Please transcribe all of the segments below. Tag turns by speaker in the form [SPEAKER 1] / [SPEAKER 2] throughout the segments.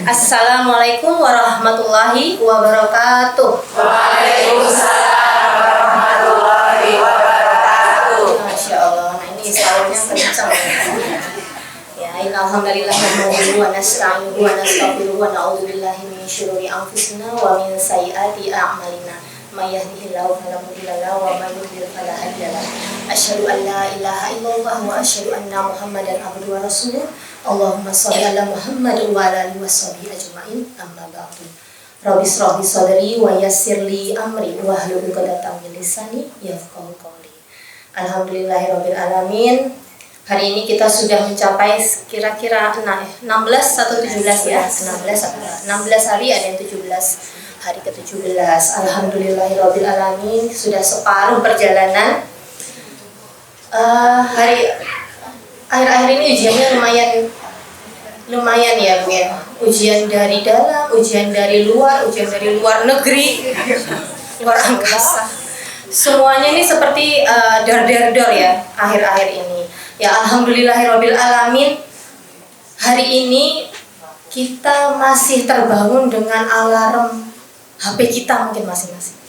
[SPEAKER 1] Assalamualaikum warahmatullahi wabarakatuh.
[SPEAKER 2] Waalaikumsalam warahmatullahi wabarakatuh.
[SPEAKER 1] Masya Allah, nah ini selalunya kencang. Ya, alhamdulillah wa nasta'inuhu wa nastaghfiruhu wa na'udzu billahi min syururi anfusina wa min sayyiati a'malina. May yahdihillahu fala mudilla lahu wa may yudlil fala hadiya lahu. Asyhadu an la ilaha illallah wa asyhadu anna Muhammadan abduhu wa rasuluh. Allahumma shalli ala Muhammad wa ala alihi washabihi ajmain. Amma ba'du. Rabbi shrah li sadri wa yassir li amri wa hlul 'uqdatam min lisani yafqahu qawli. Alhamdulillahirabbil alamin. Hari ini kita sudah mencapai kira-kira 16 atau 17 ya. 16 hari, ada yang 17 hari ke-17. Alhamdulillahirabbil alamin, sudah separuh perjalanan. Akhir-akhir ini ujiannya lumayan ya Bu ya. Ujian dari dalam, ujian dari luar negeri, luar angkasa. Semuanya ini seperti dar-dar ya akhir-akhir ini. Ya alhamdulillahirabbil alamin. Hari ini kita masih terbangun dengan alarm HP kita mungkin masing-masing.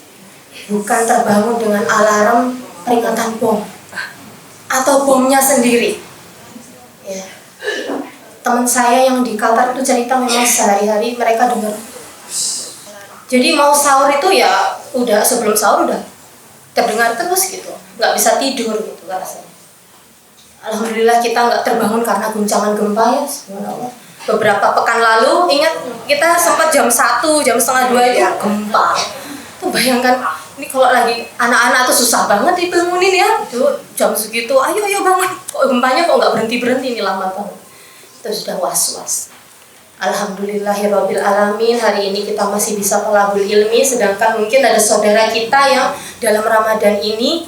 [SPEAKER 1] Bukan terbangun dengan alarm peringatan bom atau bomnya sendiri. Ya. Teman saya yang di Qatar itu cerita memang sehari-hari mereka dengar. Jadi mau sahur itu ya udah sebelum sahur udah terdengar terus gitu, nggak bisa tidur gitu rasanya. Alhamdulillah kita nggak terbangun karena guncangan gempa ya, subhanallah. Beberapa pekan lalu ingat kita sempat jam 1, jam setengah 2 itu gempa. Tuh bayangkan ini kalau lagi anak-anak tuh susah banget dibangunin ya. Tuh jam segitu, ayo bangun. Kok gempanya kok nggak berhenti ini lama banget. Itu sudah was-was. Alhamdulillahirabbil alamin, hari ini kita masih bisa thalabul ilmi, sedangkan mungkin ada saudara kita yang dalam Ramadan ini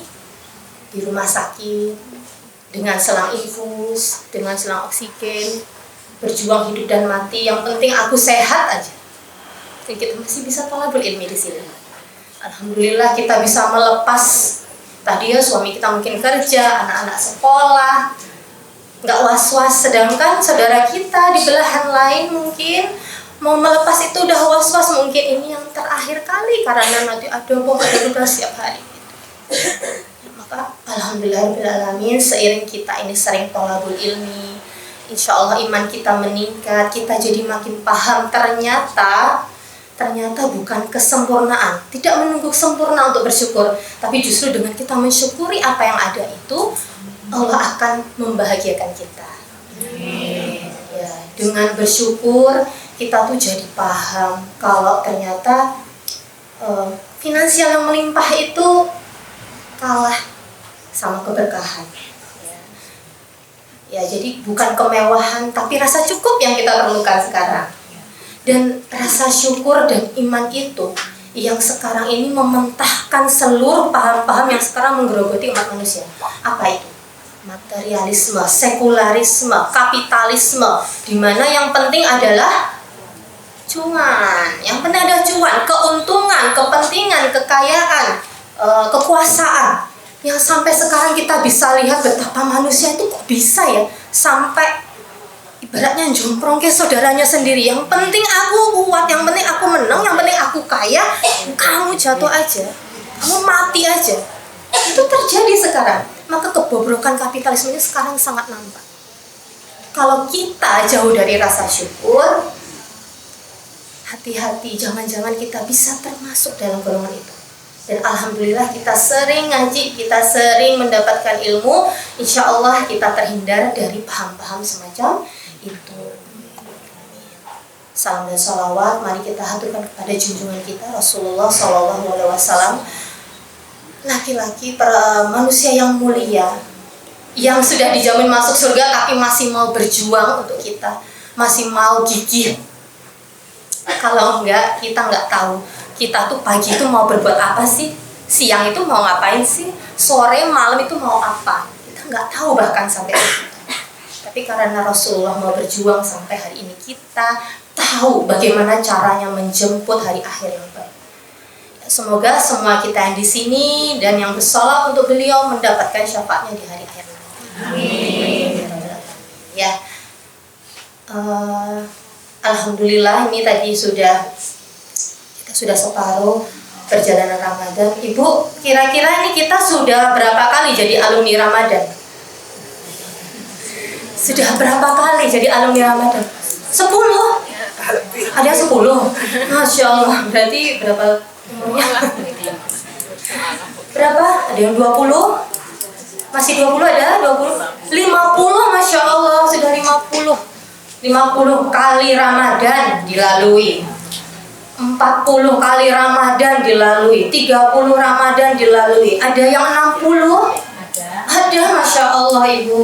[SPEAKER 1] di rumah sakit dengan selang infus, dengan selang oksigen, berjuang hidup dan mati. Yang penting aku sehat aja. Jadi kita masih bisa thalabul ilmi di sini. Alhamdulillah kita bisa melepas. Tadi ya suami kita mungkin kerja, anak-anak sekolah, nggak was-was. Sedangkan saudara kita di belahan lain mungkin mau melepas itu udah was-was. Mungkin ini yang terakhir kali karena nanti ada bom, ada udah setiap hari. Maka alhamdulillahirrahmanirrahim, seiring kita ini sering thalabul ilmi, insya Allah iman kita meningkat, kita jadi makin paham ternyata bukan kesempurnaan, tidak menunggu sempurna untuk bersyukur, tapi justru dengan kita mensyukuri apa yang ada itu, Allah akan membahagiakan kita. Ya, dengan bersyukur kita tuh jadi paham kalau ternyata finansial yang melimpah itu kalah sama keberkahan. Ya, jadi bukan kemewahan tapi rasa cukup yang kita perlukan sekarang. Dan rasa syukur dan iman itu yang sekarang ini mementahkan seluruh paham-paham yang sekarang menggerogoti umat manusia. Apa itu? Materialisme, sekularisme, kapitalisme, di mana yang penting adalah cuan. Yang penting ada cuan, keuntungan, kepentingan, kekayaan, kekuasaan. Yang sampai sekarang kita bisa lihat betapa manusia itu kok bisa ya sampai ibaratnya jomprong ke saudaranya sendiri. Yang penting aku kuat, yang penting aku menang, yang penting aku kaya. Kamu jatuh aja, kamu mati aja. Itu terjadi sekarang. Maka kebobrokan kapitalisme ini sekarang sangat nampak. Kalau kita jauh dari rasa syukur, hati-hati, jangan-jangan kita bisa termasuk dalam golongan itu. Dan alhamdulillah kita sering ngaji, kita sering mendapatkan ilmu. Insya Allah kita terhindar dari paham-paham semacam itu. Salam dan salawat mari kita haturkan kepada junjungan kita Rasulullah SAW, laki-laki manusia yang mulia, yang sudah dijamin masuk surga tapi masih mau berjuang untuk kita, masih mau gigih. Kalau enggak, kita enggak tahu kita tuh pagi itu mau berbuat apa sih, siang itu mau ngapain sih, sore malam itu mau apa, kita enggak tahu bahkan sampai itu. Tapi karena Rasulullah mau berjuang sampai hari ini, kita tahu bagaimana caranya menjemput hari akhir yang baik. Semoga semua kita yang di sini dan yang bersolat untuk beliau mendapatkan syafaatnya di hari akhir nanti. Amin. Ya. Alhamdulillah ini tadi kita sudah separuh perjalanan Ramadan. Ibu, kira-kira ini kita sudah berapa kali jadi alumni Ramadan? Sudah berapa kali jadi alumni Ramadan? 10? Ada 10? Masya Allah, berarti berapa umurnya? Berapa? Ada yang 20? Masih 20 ada? 20? 50, Masya Allah, sudah 50 kali Ramadan dilalui, 40 kali Ramadan dilalui, 30 Ramadan dilalui, ada yang 60? Ada, Masya Allah Ibu,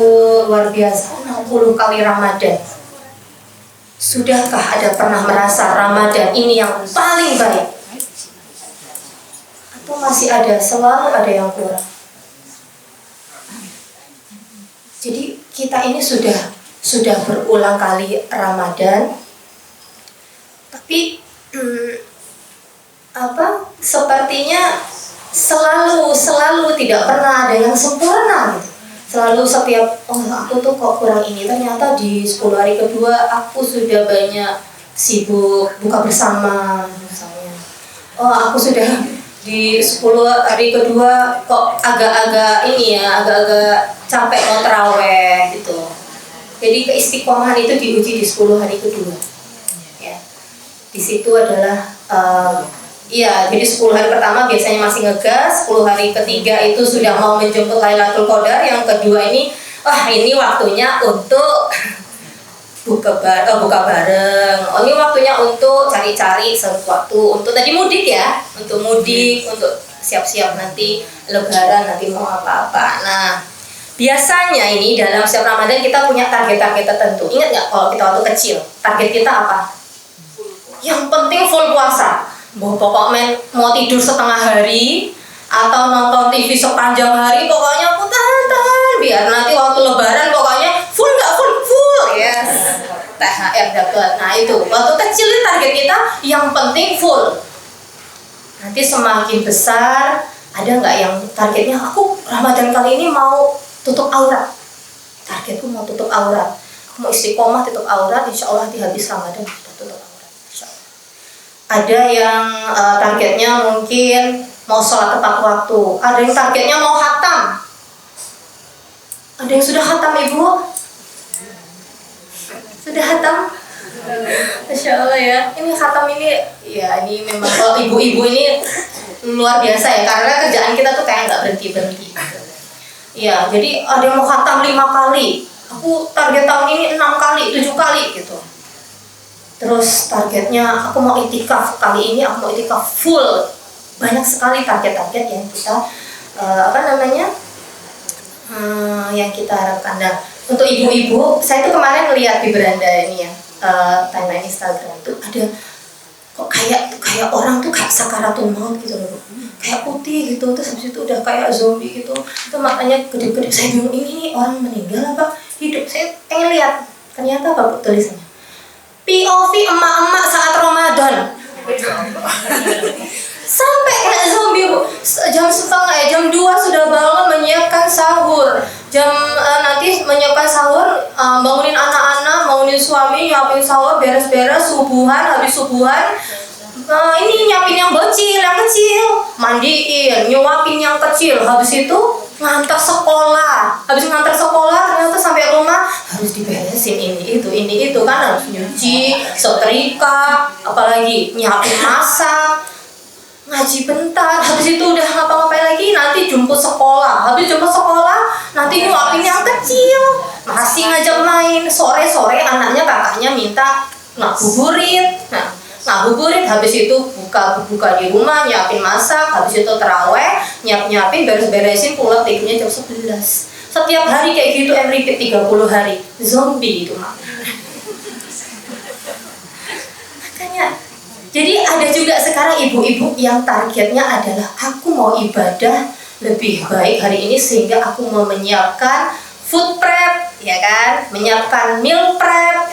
[SPEAKER 1] luar biasa, 60 kali Ramadan. Sudahkah ada pernah merasa Ramadan ini yang paling baik? Atau masih selalu ada yang kurang? Jadi kita ini sudah berulang kali Ramadan, tapi sepertinya selalu tidak pernah ada yang sempurna gitu. Selalu setiap aku tuh kok kurang ini, ternyata di 10 hari kedua aku sudah banyak sibuk buka bersama misalnya. Aku sudah di 10 hari kedua kok agak-agak capek mau terawih gitu. Jadi keistiqomahan itu diuji di 10 hari kedua. Ya. Di situ adalah jadi 10 hari pertama biasanya masih ngegas, 10 hari ketiga itu sudah mau menjemput Lailatul Qadar, yang kedua ini ini waktunya untuk buka bareng. Ini waktunya untuk cari-cari sesuatu, untuk tadi mudik ya, untuk siap-siap nanti Lebaran, nanti mau apa-apa. Nah, biasanya ini dalam setiap Ramadan kita punya target-target tertentu. Ingat nggak kalau kita waktu kecil, target kita apa? Yang penting full puasa. Pokoknya mau tidur setengah hari atau nonton TV sepanjang hari, pokoknya aku tahan biar nanti waktu Lebaran pokoknya full yes. THR dapat. Nah itu waktu kecil target kita yang penting full. Nanti semakin besar, ada nggak yang targetnya aku Ramadan kali ini mau tutup aurat, targetku mau tutup aurat, aku mau istiqomah tutup aurat, insya Allah di habis Ramadan kita tutup aurat, insya Allah. Ada yang targetnya mungkin mau sholat tepat waktu, ada yang targetnya mau khatam. Ada yang sudah khatam Ibu? Sudah khatam? Masya Allah ya, ini khatam ini memang kalau ibu-ibu ini luar biasa ya, karena kerjaan kita tuh kayak nggak berhenti-berhenti. Ya, jadi ada yang mau khatam 5 kali, aku target tahun ini 6 kali, 7 kali gitu. Terus targetnya aku mau itikaf, kali ini aku mau itikaf full. Banyak sekali target-target yang kita yang kita harapkan. Nah, untuk ibu-ibu, saya tuh kemarin lihat di beranda ini ya, timeline Instagram tuh ada kok kayak orang tuh kayak sakaratul maut gitu loh, kayak putih gitu, terus habis itu udah kayak zombie gitu, itu matanya gede-gede. Saya bingung, ini orang meninggal apa hidup? Saya pengen lihat, ternyata apa tulisannya? POV emak-emak saat Ramadan. Sampai kayak zombie Bu. Jam 2 sudah bangun menyiapkan sahur. Nanti menyiapkan sahur, bangunin anak-anak, bangunin suami, nyiapin sahur, beres-beres, subuhan, habis subuhan ini nyiapin yang bocil, yang kecil, mandiin, nyuapin yang kecil, habis itu ngantar sekolah. Habis ngantar sekolah ternyata sampai rumah harus diberesin ini itu kan, harus nyuci, setrika, apalagi nyiapin masak, ngaji bentar, habis itu udah ngapa-ngapain lagi, nanti jemput sekolah, habis jemput sekolah nanti nyuapin yang kecil, masih ngajak main, sore-sore anaknya kakaknya minta ngabuburit, ngabuburit, habis itu buka di rumah, nyiapin masak, habis itu terawih, nyiapin, beres-beresin, pulang tidurnya jam 11. Setiap hari kayak gitu, repeat 30 hari, zombie itu makanya. Jadi ada juga sekarang ibu-ibu yang targetnya adalah aku mau ibadah lebih baik hari ini, sehingga aku mau menyiapkan food prep, ya kan, menyiapkan meal prep.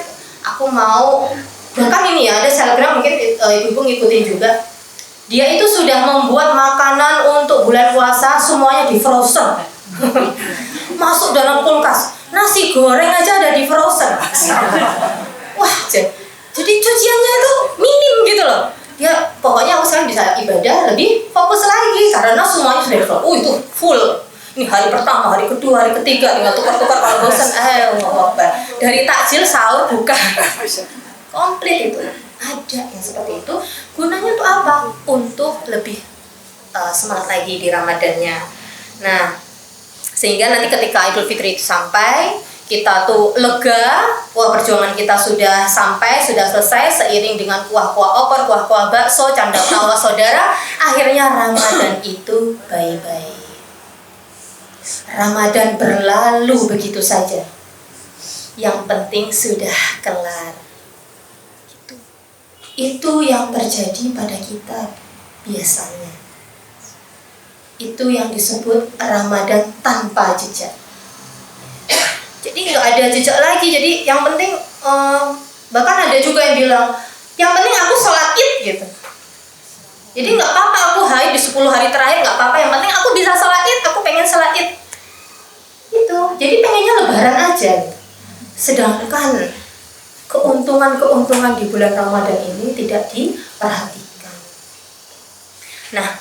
[SPEAKER 1] Aku mau, bahkan ini ya, ada selebgram mungkin ibu-ibu ngikutin juga. Dia itu sudah membuat makanan untuk bulan puasa semuanya di frozen. Masuk dalam kulkas. Nasi goreng aja ada di frozen. Wah, Jadi cuciannya itu minim gitu loh. Ya pokoknya aku sekarang bisa ibadah lebih fokus lagi karena semuanya sudah full. Itu full. Ini hari pertama, hari kedua, hari ketiga tinggal tukar-tukar kalau bosan. Dari takjil sahur buka. Komplit itu. Ada yang seperti itu. Gunanya untuk apa? Untuk lebih semangat lagi di Ramadannya. Nah, sehingga nanti ketika Idul Fitri itu sampai, kita tuh lega, perjuangan kita sudah sampai, sudah selesai seiring dengan kuah-kuah opor, kuah-kuah bakso, canda tawa saudara, akhirnya Ramadan itu bye-bye. Ramadan berlalu begitu saja. Yang penting sudah kelar. Itu yang terjadi pada kita biasanya. Itu yang disebut Ramadan tanpa jejak. Jadi nggak ada jejak lagi. Jadi yang penting bahkan ada juga yang bilang, yang penting aku sholat id gitu. Jadi nggak apa-apa aku haid di 10 hari terakhir, nggak apa-apa. Yang penting aku bisa sholat id, aku pengen sholat id. Itu. Jadi pengennya lebaran aja. Gitu. Sedangkan keuntungan-keuntungan di bulan Ramadan ini tidak diperhatikan. Nah,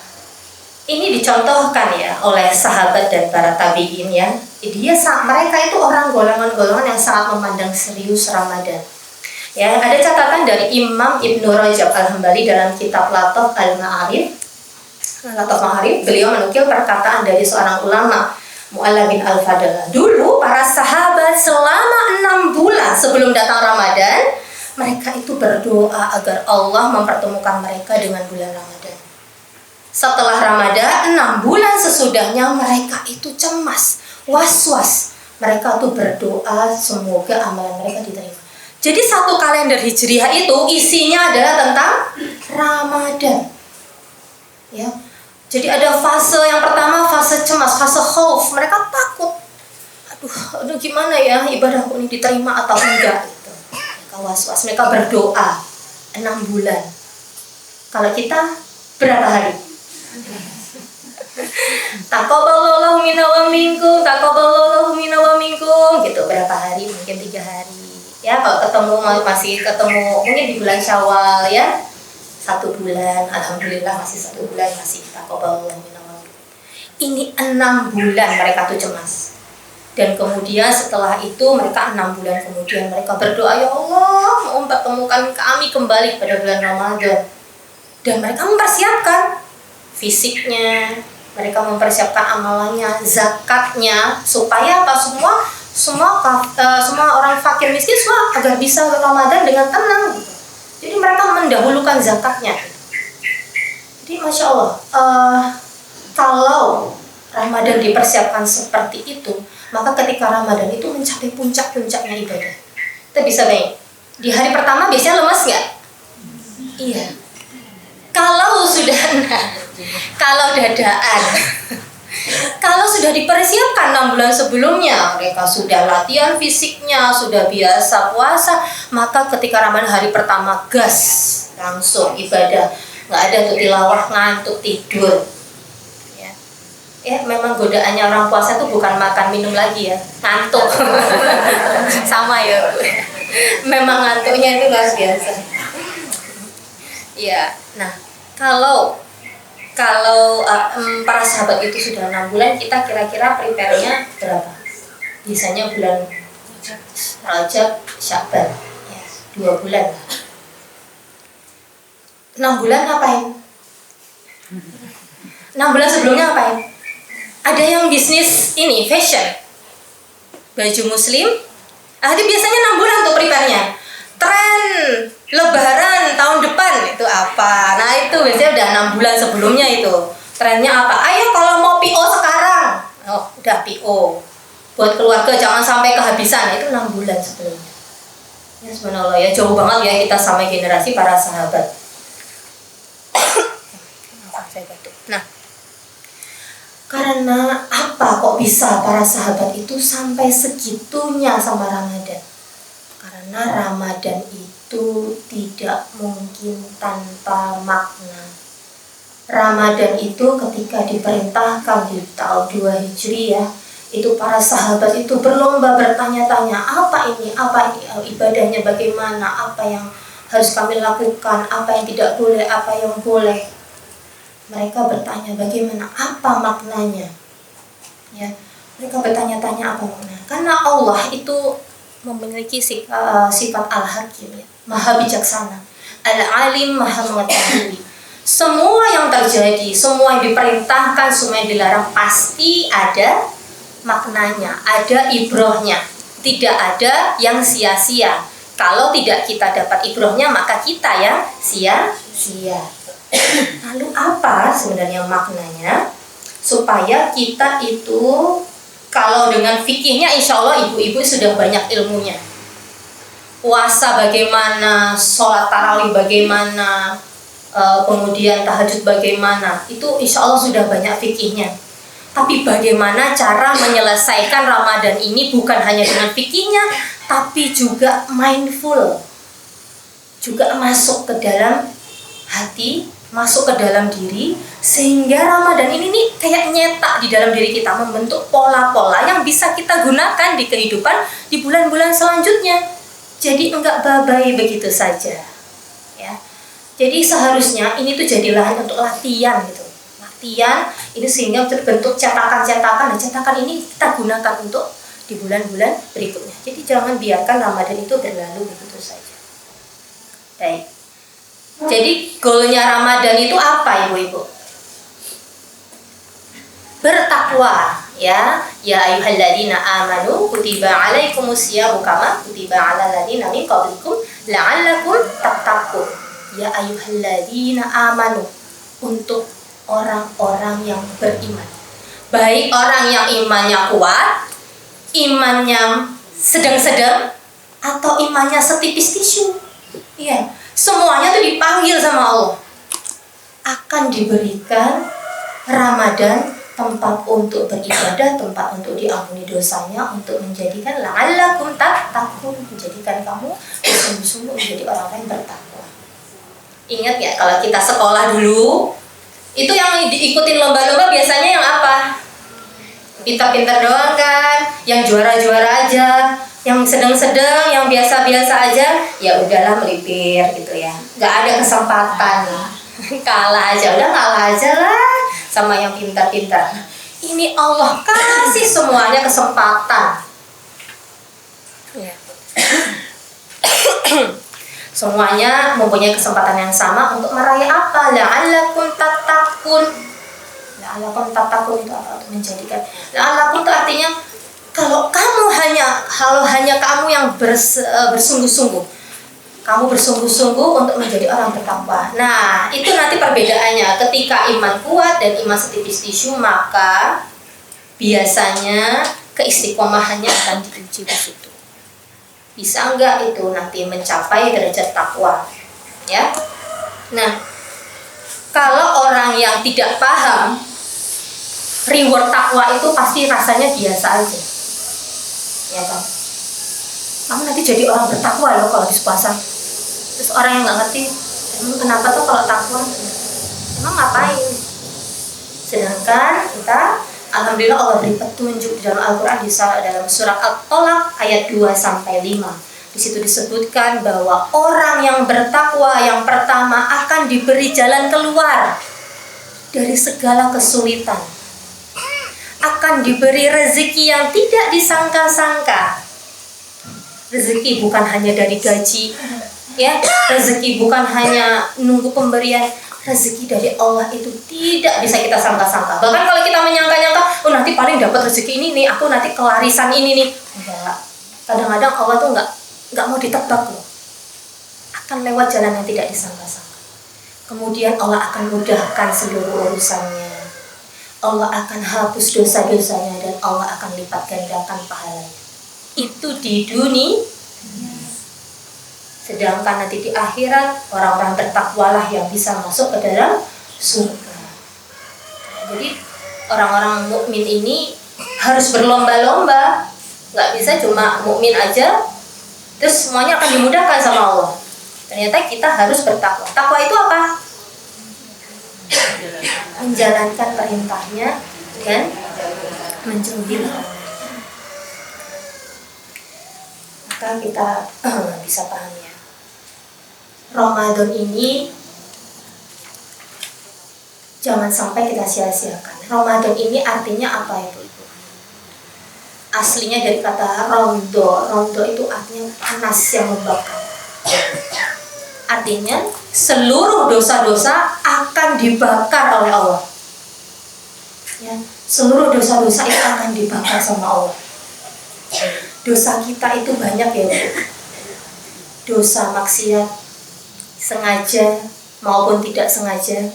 [SPEAKER 1] ini dicontohkan ya oleh sahabat dan para tabi'in ya. Mereka itu orang golongan-golongan yang sangat memandang serius Ramadan. Ya, ada catatan dari Imam Ibnu Rajab Al-Hambali dalam kitab Lataf Al-Ma'arif. Beliau menukil perkataan dari seorang ulama, Mu'alla bin Al-Fadl. Dulu para sahabat selama 6 bulan sebelum datang Ramadan, mereka itu berdoa agar Allah mempertemukan mereka dengan bulan Ramadan. Setelah Ramadan, 6 bulan sesudahnya mereka itu cemas, was-was. Mereka tuh berdoa semoga amalan mereka diterima. Jadi satu kalender Hijriah itu isinya adalah tentang Ramadan. Ya. Jadi ada fase yang pertama, fase cemas, fase khauf. Mereka takut. Aduh gimana ya ibadahku ini diterima atau enggak gitu. Mereka was-was, mereka berdoa 6 bulan. Kalau kita berapa hari? Taqabbalallahu minna wa minkum, taqabbalallahu minna wa minkum gitu. Berapa hari? Mungkin 3 hari. Ya, kalau ketemu masih ketemu mungkin di bulan Syawal ya. 1 bulan, alhamdulillah masih 1 bulan masih taqabbalallahu minna wa minkum. Ini 6 bulan mereka tuh cemas. Dan kemudian setelah itu mereka 6 bulan kemudian mereka berdoa, ya Allah, mau pertemukan kami kembali pada bulan Ramadan. Dan mereka mempersiapkan fisiknya, mereka mempersiapkan amalannya, zakatnya, supaya apa semua orang fakir miskin semua agar bisa Ramadan dengan tenang gitu. Jadi mereka mendahulukan zakatnya. Jadi masya Allah, kalau Ramadan dipersiapkan seperti itu, maka ketika Ramadan itu mencapai puncak-puncaknya ibadah. Kita bisa bayangin, di hari pertama biasanya lemas nggak? Iya. Kalau dadaan, kalau sudah dipersiapkan 6 bulan sebelumnya, mereka sudah latihan fisiknya, sudah biasa puasa, maka ketika Ramadan hari pertama gas, langsung ibadah, nggak ada tuh tilawah ngantuk tidur. Ya memang godaannya orang puasa itu bukan makan minum lagi ya, ngantuk. Sama ya, memang ngantuknya itu luar biasa. Ya, nah kalau para sahabat itu sudah 6 bulan, kita kira-kira prepare-nya berapa? Biasanya bulan Rajab, Sya'ban, ya, 2 bulan. 6 bulan ngapain? 6 bulan sebelumnya ngapain? Ada yang bisnis ini, fashion, baju muslim. Itu biasanya 6 bulan tuh prepare-nya. Tren lebaran tahun depan itu apa? Nah itu biasanya udah 6 bulan sebelumnya itu. Trennya apa? Ayo kalau mau PO sekarang. Oh udah PO. Buat keluarga jangan sampai kehabisan. Itu 6 bulan sebelumnya. Ya subhanallah ya, jauh banget ya kita sama generasi para sahabat. Nah, karena apa kok bisa para sahabat itu sampai segitunya sama Ramadan? Karena Ramadan itu tidak mungkin tanpa makna. Ramadan itu ketika diperintahkan di tahun 2 Hijriah, itu para sahabat itu berlomba bertanya-tanya, apa ini ibadahnya bagaimana, apa yang harus kami lakukan, apa yang tidak boleh, apa yang boleh. Mereka bertanya bagaimana, apa maknanya? Ya, mereka bertanya-tanya apa maknanya. Karena Allah itu memiliki sifat Al-Hakim, ya, Maha Bijaksana, Al-Alim, Maha Mengetahui. Semua yang terjadi, semua yang diperintahkan, semua yang dilarang pasti ada maknanya, ada ibrahnya. Tidak ada yang sia-sia. Kalau tidak kita dapat ibrahnya, maka kita yang sia-sia. Lalu apa sebenarnya maknanya? Supaya kita itu, kalau dengan fikihnya insya Allah ibu-ibu sudah banyak ilmunya. Puasa bagaimana, sholat tarawih bagaimana, kemudian tahajud bagaimana, itu insya Allah sudah banyak fikihnya. Tapi bagaimana cara menyelesaikan Ramadan ini bukan hanya dengan fikihnya, tapi juga mindful, juga masuk ke dalam hati, masuk ke dalam diri, sehingga Ramadan ini nih kayak nyetak di dalam diri kita, membentuk pola-pola yang bisa kita gunakan di kehidupan di bulan-bulan selanjutnya. Jadi enggak babai begitu saja, ya. Jadi seharusnya ini tuh jadi lahan untuk latihan gitu. Latihan ini sehingga terbentuk cetakan-cetakan, dan cetakan ini kita gunakan untuk di bulan-bulan berikutnya. Jadi jangan biarkan Ramadan itu berlalu begitu saja. Baik. Jadi goalnya Ramadan itu apa, ibu-ibu? Bertakwa, ya. Ya ayyuhalladzina amanu kutiba alaikumusyamu kama kutiba alal ladzina min qablikum la'allakum tattaqun. Ya ayyuhalladzina amanu, untuk orang-orang yang beriman. Baik orang yang imannya kuat, imannya sedang-sedang, atau imannya setipis tisu. Iya, semuanya tuh dipanggil sama Allah. Akan diberikan Ramadan tempat untuk beribadah, tempat untuk diampuni dosanya, untuk menjadikan la'allakum tattaqun, menjadikan kamu bersungguh-sungguh menjadi orang yang bertakwa. Ingat ya, kalau kita sekolah dulu, itu yang diikutin lomba-lomba biasanya yang apa? Pintar-pintar doang kan, yang juara-juara aja, yang sedang-sedang, yang biasa-biasa aja, ya udahlah melipir gitu ya. Gak ada kesempatan, kalah aja, udah kalah aja lah sama yang pintar-pintar. Ini Allah kasih semuanya kesempatan. Ya. Semuanya mempunyai kesempatan yang sama untuk meraih apa? La'allakum tattaqun. La'allakum tattaqun itu apa? Untuk menjadikan. La'allakum itu artinya kalau hanya kamu yang bersungguh-sungguh. Kamu bersungguh-sungguh untuk menjadi orang bertakwa. Nah, itu nanti perbedaannya. Ketika iman kuat dan iman setipis tisu, maka biasanya keistiqomahannya akan diuji di situ. Bisa enggak itu nanti mencapai derajat takwa, ya? Nah, kalau orang yang tidak paham, reward takwa itu pasti rasanya biasa aja, ya kan? Kamu nanti jadi orang bertakwa loh kalau habis puasa. Terus orang yang nggak ngerti, emang kenapa tuh kalau takwa? Emang ngapain? Sedangkan kita, alhamdulillah Allah beri petunjuk di dalam Al-Quran di dalam surat At-Tolak ayat 2-5. Di situ disebutkan bahwa orang yang bertakwa yang pertama akan diberi jalan keluar dari segala kesulitan. Akan diberi rezeki yang tidak disangka-sangka. Rezeki bukan hanya dari gaji, ya. Rezeki bukan hanya nunggu pemberian. Rezeki dari Allah itu tidak bisa kita sangka-sangka. Bahkan kalau kita menyangka-nyangka, oh nanti paling dapat rezeki ini nih, aku nanti kelarisan ini nih. Enggak. Kadang-kadang Allah tuh enggak mau ditebak loh. Akan lewat jalan yang tidak disangka-sangka. Kemudian Allah akan mudahkan seluruh urusannya. Allah akan hapus dosa-dosanya dan Allah akan lipat gandakan pahalanya. Itu di dunia. Sedangkan nanti di akhirat orang-orang bertakwalah yang bisa masuk ke dalam surga. Jadi orang-orang mukmin ini harus berlomba-lomba, nggak bisa cuma mukmin aja terus semuanya akan dimudahkan sama Allah. Ternyata kita harus bertakwa. Takwa itu apa? Menjalankan perintahnya dan menjauhi larangannya. Maka kita bisa paham ya. Ramadan ini jangan sampai kita sia-siakan. Ramadan ini artinya apa itu? Aslinya dari kata rondo. Rondo itu artinya panas yang membakar. Artinya seluruh dosa-dosa akan dibakar oleh Allah. Ya, seluruh dosa-dosa itu akan dibakar sama Allah. Dosa kita itu banyak ya, Bu. Dosa maksiat sengaja maupun tidak sengaja.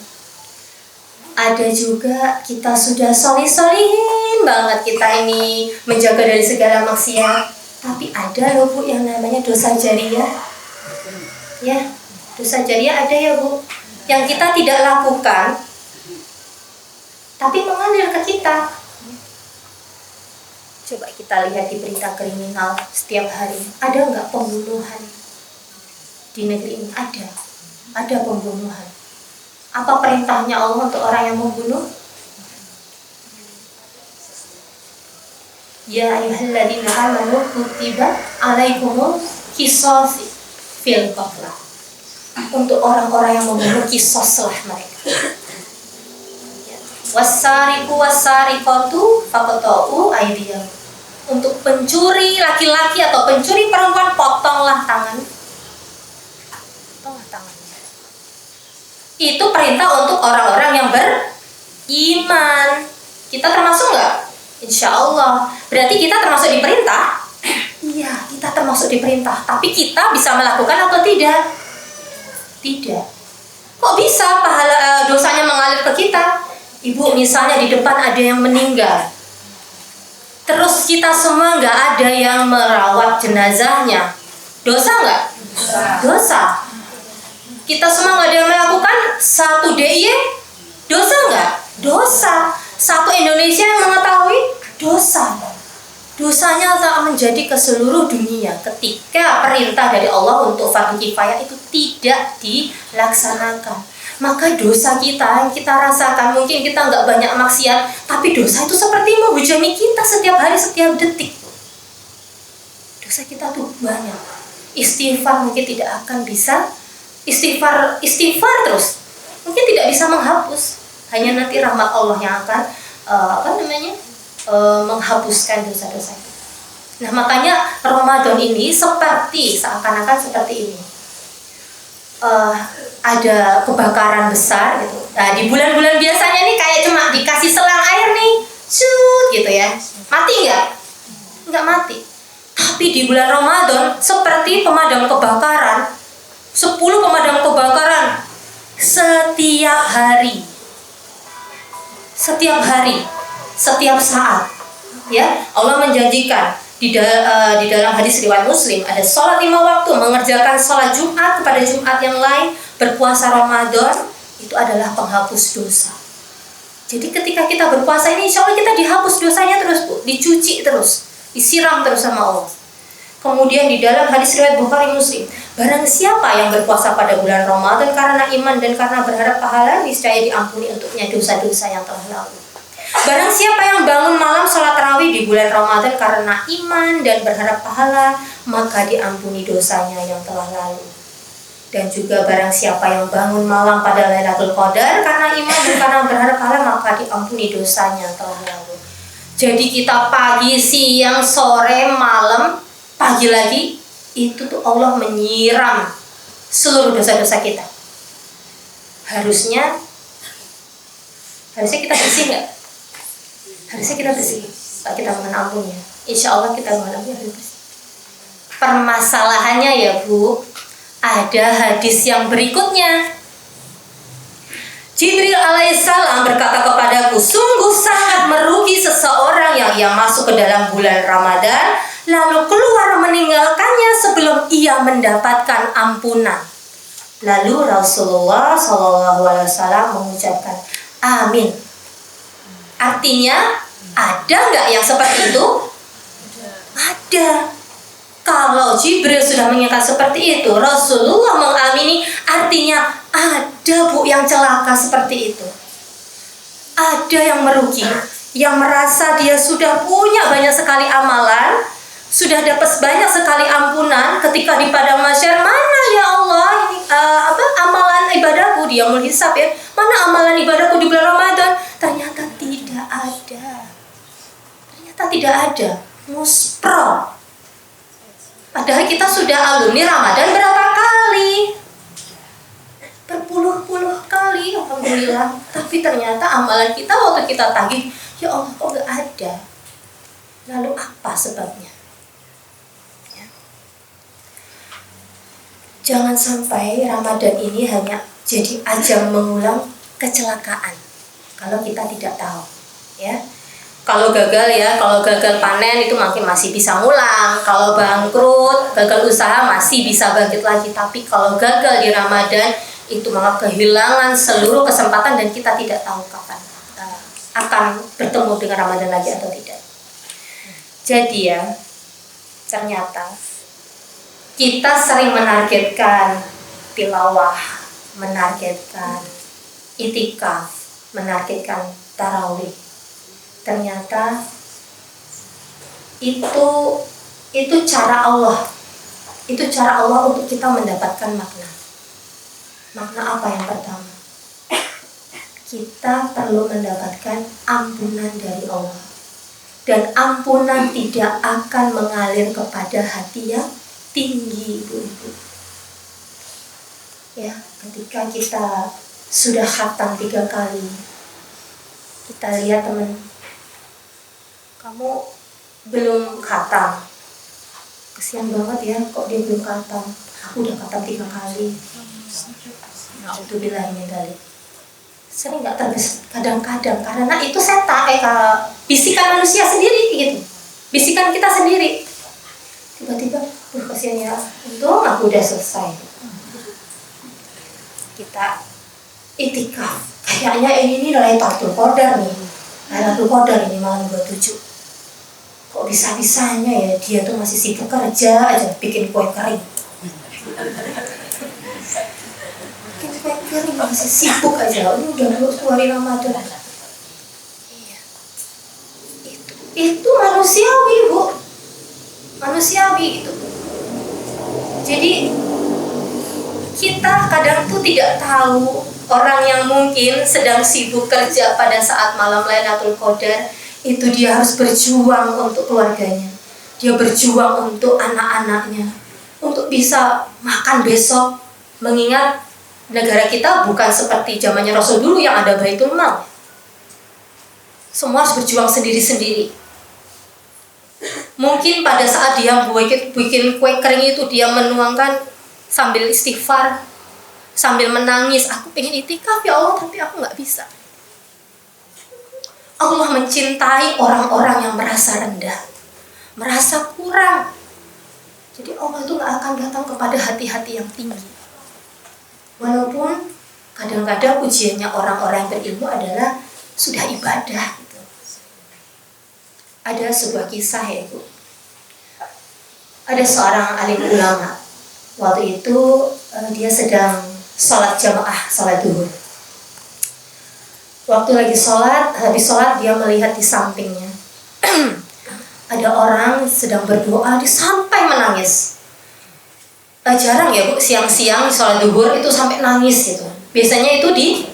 [SPEAKER 1] Ada juga kita sudah solih-solihin banget kita ini menjaga dari segala maksiat. Tapi ada loh, Bu, yang namanya dosa jariah. Ya, dosa jariah ada ya, Bu, yang kita tidak lakukan tapi mengalir ke kita. Coba kita lihat di berita kriminal setiap hari. Ada nggak pembunuhan di negeri ini? Ada pembunuhan. Apa perintahnya Allah untuk orang yang membunuh? Ya ayyuhalladzina amanu kutiba alaikumus qisas fil qatl. Untuk orang-orang yang membunuh, qisaslah mereka. Wasariqu wasariqatu faqta'u aydiyahum. Untuk pencuri laki-laki atau pencuri perempuan, potonglah tangan. Potonglah tangannya. Itu perintah untuk orang-orang yang beriman. Kita termasuk nggak? Insya Allah. Berarti kita termasuk diperintah? Iya, kita termasuk diperintah. Tapi kita bisa melakukan atau tidak? Tidak. Kok bisa pahala dosanya mengalir ke kita? Ibu, misalnya di depan ada yang meninggal, terus kita semua nggak ada yang merawat jenazahnya, dosa nggak? Dosa. Kita semua nggak ada yang melakukan, satu DIY, dosa nggak? Dosa. Satu Indonesia yang mengetahui, dosa. Dosanya tak menjadi ke seluruh dunia ketika perintah dari Allah untuk fardhu kifayah itu tidak dilaksanakan. Maka dosa kita yang kita rasakan, mungkin kita nggak banyak maksiat, tapi dosa itu seperti menghujani kita setiap hari, setiap detik. Dosa kita tuh banyak. Istighfar mungkin tidak akan bisa. Istighfar terus mungkin tidak bisa menghapus. Hanya nanti rahmat Allah yang akan menghapuskan dosa-dosa kita. Nah, makanya Ramadan ini seakan-akan seperti ini. Ada kebakaran besar gitu. Nah, di bulan-bulan biasanya nih kayak cuma dikasih selang air nih, cut gitu ya. Mati nggak? Nggak mati. Tapi di bulan Ramadan seperti pemadam kebakaran. 10 pemadam kebakaran setiap hari. Setiap hari, setiap saat. Ya, Allah menjanjikan di dalam hadis riwayat Muslim, ada sholat 5 waktu, mengerjakan sholat Jumat kepada Jumat yang lain, berpuasa Ramadan, itu adalah penghapus dosa. Jadi ketika kita berpuasa ini, insya Allah kita dihapus dosanya terus, Bu, dicuci terus, disiram terus sama Allah. Kemudian di dalam hadis riwayat Bukhari Muslim, barang siapa yang berpuasa pada bulan Ramadan karena iman dan karena berharap pahala, niscaya diampuni untuknya dosa-dosa yang telah lalu. Barang siapa yang bangun malam sholat tarawih di bulan Ramadan karena iman dan berharap pahala, maka diampuni dosanya yang telah lalu. Dan juga barang siapa yang bangun malam pada Lailatul Qadar karena iman dan karena berharap pahala, maka diampuni dosanya yang telah lalu. Jadi kita pagi, siang, sore, malam, pagi lagi, itu tuh Allah menyiram seluruh dosa-dosa kita. Harusnya kita bersih nggak? Harusnya kita bersih. Kalau kita mohon ampun ya, insya Allah kita mohon ampun harus bersih. Permasalahannya ya, Bu, ada hadis yang berikutnya. Jibril alaihissalam berkata kepadaku, sungguh sangat merugi seseorang yang ia masuk ke dalam bulan Ramadan lalu keluar meninggalkannya sebelum ia mendapatkan ampunan. Lalu Rasulullah SAW mengucapkan amin. Artinya, ada nggak yang seperti itu? Ada. Kalau Jibril sudah mengingatkan seperti itu, Rasulullah mengamini, artinya ada, Bu, yang celaka seperti itu. Ada yang merugi, yang merasa dia sudah punya banyak sekali amalan, sudah dapat banyak sekali ampunan, ketika di padang mahsyar, mana ya Allah ini amalan ibadahku, dia menghisap ya, mana amalan ibadahku di bulan Ramadan? Ternyata tidak ada. Ternyata tidak ada. Muspro. Padahal kita sudah alumni Ramadan berapa kali? Berpuluh-puluh kali, alhamdulillah. Tapi ternyata amalan kita waktu kita tagih, ya Allah kok gak ada. Lalu apa sebabnya? Ya. Jangan sampai Ramadan ini hanya jadi ajang mengulang kecelakaan. Kalau kita tidak tahu, ya. Kalau gagal panen itu mungkin masih bisa ngulang. Kalau bangkrut, gagal usaha masih bisa bangkit lagi. Tapi kalau gagal di Ramadan, itu malah kehilangan seluruh kesempatan dan kita tidak tahu kapan akan bertemu dengan Ramadan lagi atau tidak. Jadi ya, ternyata kita sering menargetkan tilawah, menargetkan itikaf, menargetkan tarawih. Ternyata itu cara Allah. Itu cara Allah untuk kita mendapatkan makna. Makna apa yang pertama? Kita perlu mendapatkan ampunan dari Allah. Dan ampunan tidak akan mengalir kepada hati yang tinggi, ibu-ibu. Ya, ketika kita sudah khatam 3 kali, kita lihat teman, kamu belum khatam. Kesian banget ya, kok dia belum khatam. Aku udah khatam 3 kali. Alhamdulillah ini kali. Sering nggak terbesit kadang-kadang karena itu setan bisikan manusia sendiri gitu, bisikan kita sendiri. Tiba-tiba, kasihan ya, untung aku udah selesai. Kita itikaf, kayaknya ini Lailatul Qadar nih, Lailatul Qadar ini malam 27. Kok bisa-bisanya ya dia tuh masih sibuk kerja aja bikin kue kering. Kering masih sibuk aja, ini udah 2 hari Ramadan. Iya. Itu manusiawi, Bu. Manusiawi itu. Jadi kita kadang tuh tidak tahu orang yang mungkin sedang sibuk kerja pada saat malam Lailatul Qadar itu dia harus berjuang untuk keluarganya. Dia berjuang untuk anak-anaknya, untuk bisa makan besok, mengingat negara kita bukan seperti zamannya Rasul dulu yang ada Baitul Mal. Semua harus berjuang sendiri-sendiri. Mungkin pada saat dia bikin kue kering itu dia menuangkan sambil istighfar, sambil menangis, aku pengen itikaf ya Allah, tapi aku gak bisa. Allah mencintai orang-orang yang merasa rendah, merasa kurang. Jadi Allah itu gak akan datang kepada hati-hati yang tinggi. Walaupun kadang-kadang ujiannya orang-orang yang berilmu adalah sudah ibadah gitu. Ada sebuah kisah ya Bu. Ada seorang alim ulama. Waktu itu dia sedang sholat jamaah, sholat duhur. Waktu lagi sholat, habis sholat dia melihat di sampingnya ada orang sedang berdoa, dia sampai menangis. Jarang ya Bu, siang-siang sholat duhur itu sampai nangis gitu. Biasanya itu di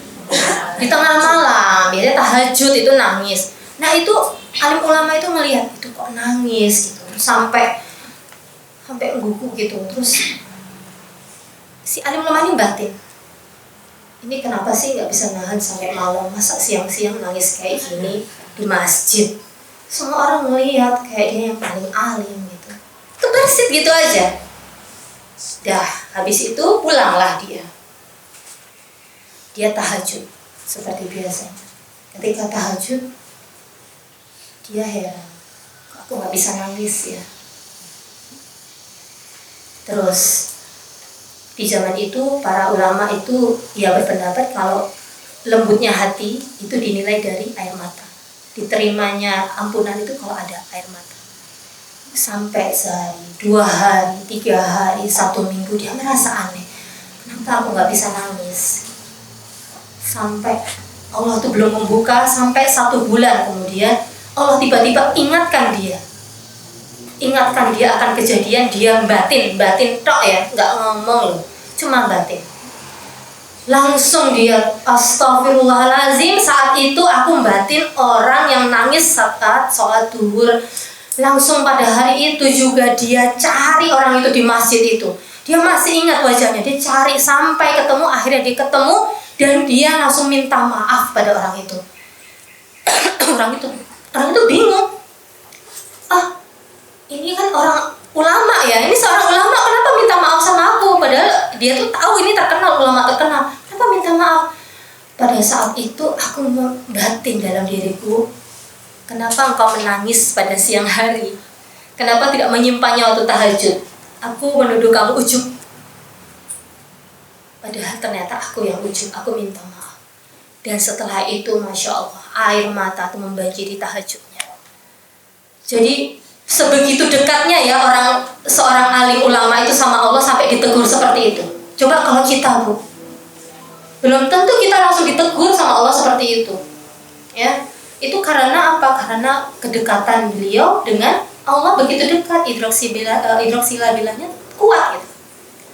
[SPEAKER 1] tengah malam, biasanya tahajud itu nangis. Nah itu alim ulama itu melihat itu kok nangis gitu, sampai gugup gitu. Terus si alim ulama ini batin, ini kenapa sih nggak bisa nahan sampai malam, masa siang-siang nangis kayak gini di masjid. Semua orang melihat kayak dia yang paling alim gitu. Kebersit gitu aja. Dah, habis itu pulanglah dia. Dia tahajud seperti biasanya. Ketika tahajud, dia heran, kok aku gak bisa nangis ya. Terus di zaman itu para ulama itu ya berpendapat kalau lembutnya hati itu dinilai dari air mata. Diterimanya ampunan itu kalau ada air mata. Sampai sehari, 2 hari, 3 hari, 1 minggu dia merasa aneh. Kenapa aku gak bisa nangis? Sampai Allah tuh belum membuka, sampai 1 bulan kemudian Allah tiba-tiba ingatkan dia. Ingatkan dia akan kejadian, dia batin tok ya, gak ngomong loh. cuma batin. Langsung dia astagfirullahalazim, saat itu aku batin orang yang nangis saat sholat duhur. Langsung pada hari itu juga dia cari orang itu di masjid itu. Dia masih ingat wajahnya, dia cari sampai ketemu, akhirnya dia ketemu dan dia langsung minta maaf pada orang itu. orang itu bingung. Ini kan orang ulama ya, ini seorang ulama, kenapa minta maaf sama aku? Padahal dia tuh tahu ini terkenal, ulama terkenal. Kenapa minta maaf? Pada saat itu aku membatin dalam diriku, kenapa engkau menangis pada siang hari? Kenapa tidak menyimpannya waktu tahajud? Aku menuduh kamu ujub. Padahal ternyata aku yang ujub, aku minta maaf. Dan setelah itu, Masya Allah, air mata itu membanjiri tahajudnya. Jadi sebegitu dekatnya ya seorang alim ulama itu sama Allah sampai ditegur seperti itu. Coba kalau kita, Bu, belum tentu kita langsung ditegur sama Allah seperti itu. Ya, itu karena apa? Karena kedekatan beliau dengan Allah begitu dekat, idroksilabilahnya kuat gitu.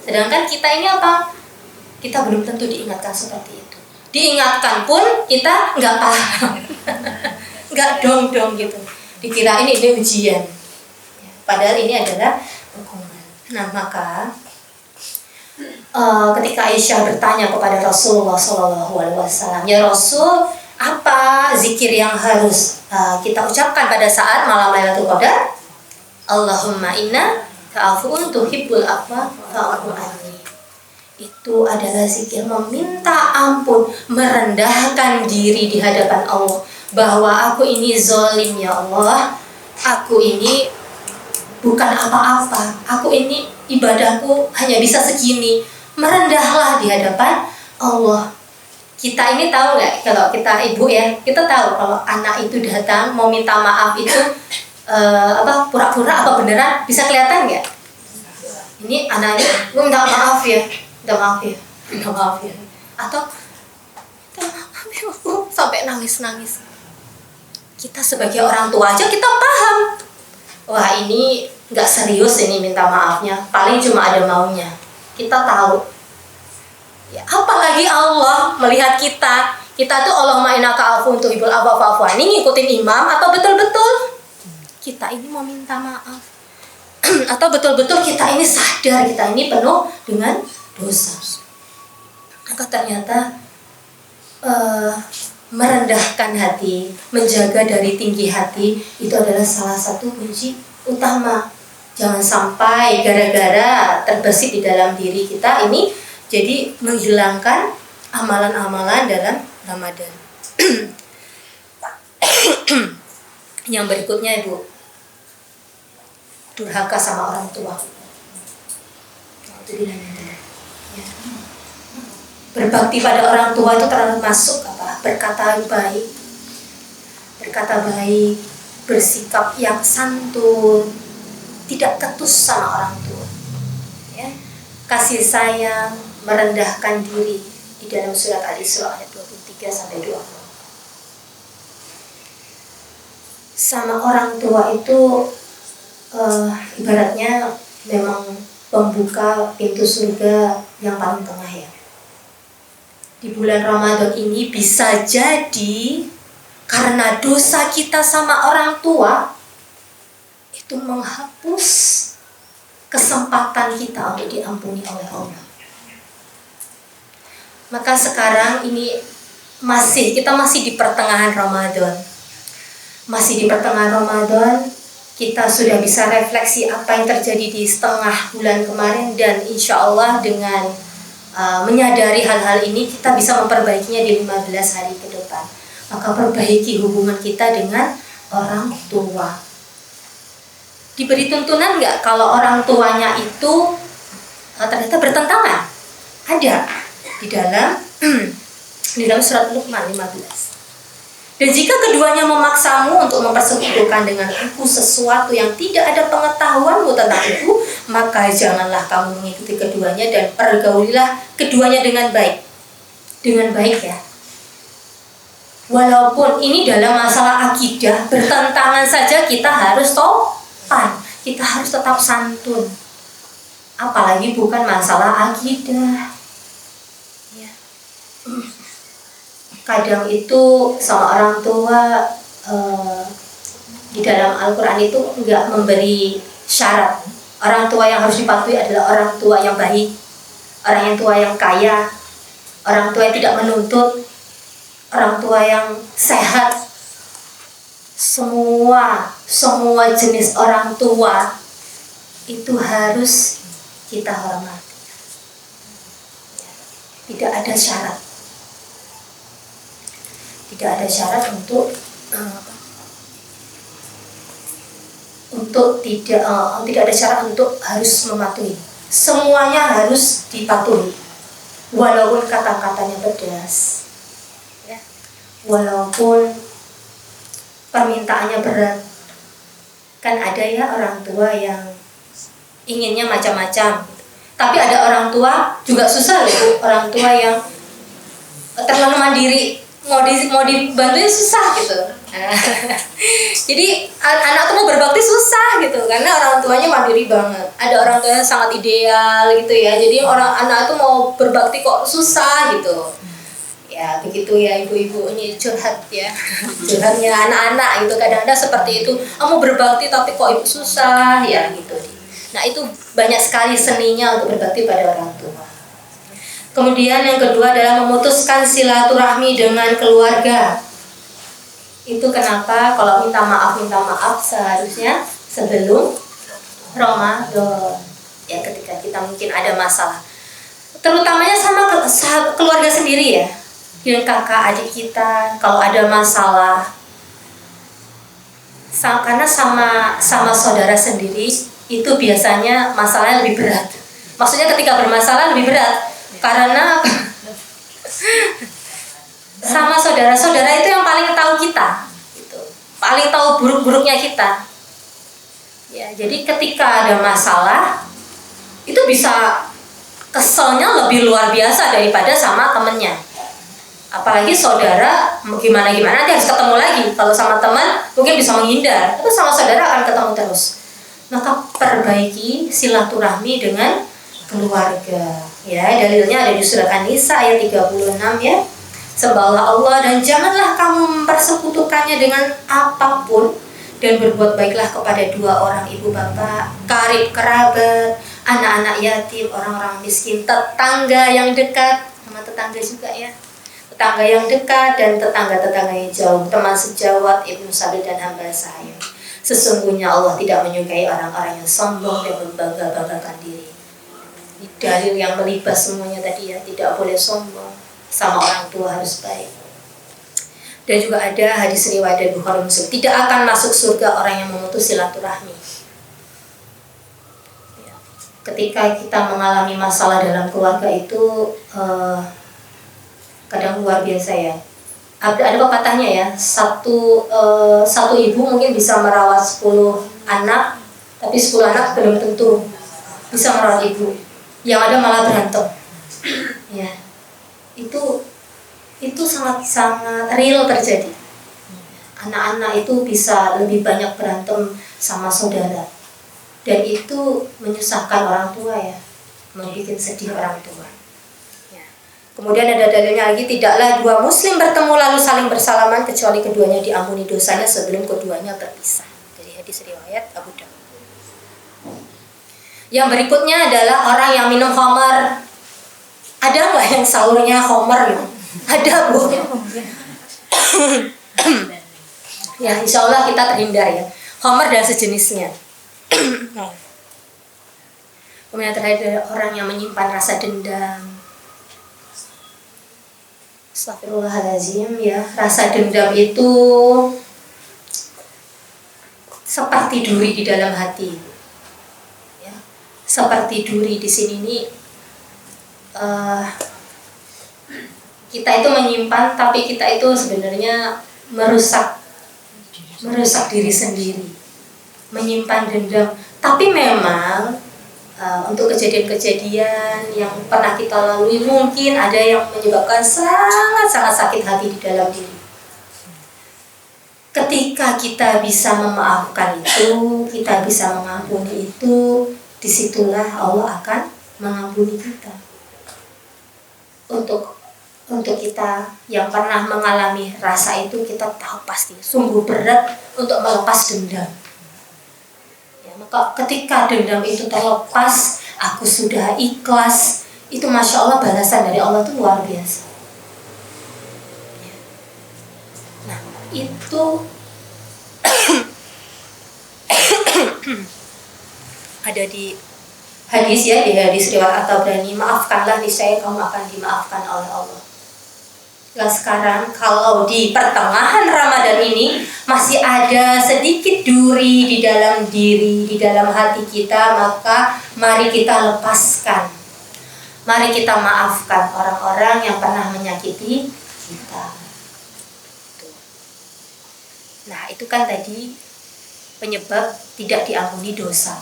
[SPEAKER 1] Sedangkan kita ini apa? Kita belum tentu diingatkan seperti itu. Diingatkan pun kita nggak paham, nggak dong gitu. Dikira ini ujian. Padahal ini adalah hukuman. Nah, maka ketika Aisyah bertanya kepada Rasulullah SAW, ya Rasul, apa zikir yang harus kita ucapkan pada saat malam Lailatul Qadar? Allahumma inna ka'afuun tuhibbul afwa fa'fu anni. Itu adalah zikir meminta ampun, merendahkan diri di hadapan Allah, bahwa aku ini zalim ya Allah, aku ini bukan apa-apa, aku ini ibadahku hanya bisa segini. Merendahlah di hadapan Allah. Kita ini tahu nggak, kalau kita ibu ya, kita tahu kalau anak itu datang mau minta maaf itu pura-pura apa beneran, bisa kelihatan nggak? Ini anaknya, gue minta maaf ya, minta maaf ya, atau minta maaf ya Bu, sampai nangis. Kita sebagai orang tua aja kita paham, wah ini nggak serius ini minta maafnya, paling cuma ada maunya. Kita tahu. Ya, apalagi Allah melihat kita tuh Allahumma innaka afuwun tuhibbul afwa fa'fu anni, ngikutin imam atau betul-betul kita ini mau minta maaf atau betul-betul kita ini sadar kita ini penuh dengan dosa. Maka ternyata merendahkan hati, menjaga dari tinggi hati itu adalah salah satu kunci utama. Jangan sampai gara-gara terbesit di dalam diri kita ini jadi menghilangkan amalan-amalan dalam Ramadan. Yang berikutnya, Ibu, durhaka sama orang tua. Berbakti pada orang tua itu termasuk apa? Berkata baik, bersikap yang santun, tidak ketus sama orang tua. Ya. Kasih sayang, merendahkan diri di dalam surat Al-Isra ayat 23 sampai 20. Sama orang tua itu ibaratnya memang pembuka pintu surga yang paling tengah ya. Di bulan Ramadan ini bisa jadi karena dosa kita sama orang tua itu menghapus kesempatan kita untuk diampuni oleh Allah. Maka sekarang ini kita masih di pertengahan Ramadan. Kita sudah bisa refleksi apa yang terjadi di setengah bulan kemarin, dan insya Allah dengan menyadari hal-hal ini kita bisa memperbaikinya di 15 hari ke depan. Maka perbaiki hubungan kita dengan orang tua. Diberi tuntunan nggak kalau orang tuanya itu ternyata bertentangan? Ada di dalam surat Luqman 15. Dan jika keduanya memaksamu untuk mempersekutukan dengan aku sesuatu yang tidak ada pengetahuanmu tentang itu, maka janganlah kamu mengikuti keduanya dan pergaulilah keduanya dengan baik. Dengan baik ya. Walaupun ini dalam masalah akidah, bertentangan saja kita harus topan. Kita harus tetap santun. apalagi bukan masalah akidah. Ya. Kadang itu sama orang tua di dalam Al-Quran itu enggak memberi syarat. Orang tua yang harus dipatuhi adalah orang tua yang baik, orang yang tua yang kaya, orang tua yang tidak menuntut, orang tua yang sehat. Semua jenis orang tua itu harus kita hormati. Tidak ada syarat. Tidak ada syarat untuk tidak ada syarat untuk harus mematuhi. Semuanya harus dipatuhi. Walaupun kata-katanya pedas. Ya. Walaupun permintaannya berat. Kan ada ya orang tua yang inginnya macam-macam. Tapi ada orang tua juga susah loh, orang tua yang terlalu mandiri, mau dibantuin susah gitu. Jadi anak tuh mau berbakti susah gitu, karena orang tuanya mandiri banget. Ada orang tua yang sangat ideal gitu ya, jadi anak tuh mau berbakti kok susah gitu. Ya begitu ya ibu-ibu, ini curhat ya, curhatnya anak-anak gitu. Kadang-kadang seperti itu, mau berbakti tapi kok ibu susah ya gitu. Nah itu banyak sekali seninya untuk berbakti pada orang tua. Kemudian yang kedua adalah memutuskan silaturahmi dengan keluarga. Itu kenapa kalau minta maaf seharusnya sebelum Ramadan. Ya ketika kita mungkin ada masalah, terutamanya sama keluarga sendiri ya, dengan kakak adik kita kalau ada masalah. Karena sama saudara sendiri itu biasanya masalahnya lebih berat. Maksudnya ketika bermasalah lebih berat karena sama saudara-saudara itu yang paling tahu kita, gitu. Paling tahu buruk-buruknya kita. Ya, jadi ketika ada masalah itu bisa keselnya lebih luar biasa daripada sama temennya. Apalagi saudara gimana nanti harus ketemu lagi. Kalau sama teman mungkin bisa menghindar, tapi sama saudara akan ketemu terus. Maka perbaiki silaturahmi dengan keluarga. Ya, dalilnya ada di surat An-Nisa ayat 36 ya. Sembahlah Allah dan janganlah kamu mempersekutukannya dengan apapun, dan berbuat baiklah kepada dua orang ibu bapak, karib kerabat, anak-anak yatim, orang-orang miskin, tetangga yang dekat, sama tetangga juga ya, tetangga yang dekat dan tetangga-tetangga yang jauh, teman sejawat, ibnu sabil dan hamba sahaya. Sesungguhnya Allah tidak menyukai orang-orang yang sombong dan membangga-banggakan diri. Ini dalil yang melibas semuanya tadi ya, tidak boleh sombong, sama orang tua harus baik. Dan juga ada hadis riwayat dari Bukhari Muslim, tidak akan masuk surga orang yang memutus silaturahmi. Ketika kita mengalami masalah dalam keluarga itu kadang luar biasa ya. Ada pepatahnya ya, satu ibu mungkin bisa merawat 10 anak, tapi 10 anak belum tentu bisa merawat ibu. Yang ada malah berantem. Ya. Itu sangat real terjadi. Anak-anak itu bisa lebih banyak berantem sama saudara, dan itu menyusahkan orang tua ya, membuat sedih orang tua ya. Kemudian ada dalilnya lagi, tidaklah dua muslim bertemu lalu saling bersalaman kecuali keduanya diampuni dosanya sebelum keduanya berpisah. Jadi hadis riwayat Abu Dawud. Yang berikutnya adalah orang yang minum khamar. Ada nggak yang sahurnya khamar gitu? Ada Bu. Ya insya Allah kita terhindar ya, khamar dan sejenisnya. Kemudian terakhir orang yang menyimpan rasa dendam. Astagfirullahaladzim ya, rasa dendam itu seperti duri di dalam hati. Ya, seperti duri di sini nih. Kita itu menyimpan, tapi kita itu sebenarnya merusak diri sendiri, menyimpan dendam. Tapi memang untuk kejadian-kejadian yang pernah kita lalui, mungkin ada yang menyebabkan sangat-sangat sakit hati di dalam diri. Ketika kita bisa memaafkan itu, kita bisa mengampuni disitulah Allah akan mengampuni kita. Untuk kita yang pernah mengalami rasa itu, kita tahu pasti sungguh berat untuk melepas dendam. Ya, maka ketika dendam itu terlepas, aku sudah ikhlas, itu Masya Allah balasan dari Allah itu luar biasa. Ya. Nah, itu ada di hadis ya, di hadis riwayat At-Tabrani, maafkanlah niscaya kamu akan dimaafkan oleh Allah. Nah sekarang kalau di pertengahan Ramadan ini masih ada sedikit duri di dalam diri, di dalam hati kita, maka mari kita lepaskan. Mari kita maafkan orang-orang yang pernah menyakiti kita. Nah itu kan tadi penyebab tidak diampuni dosa.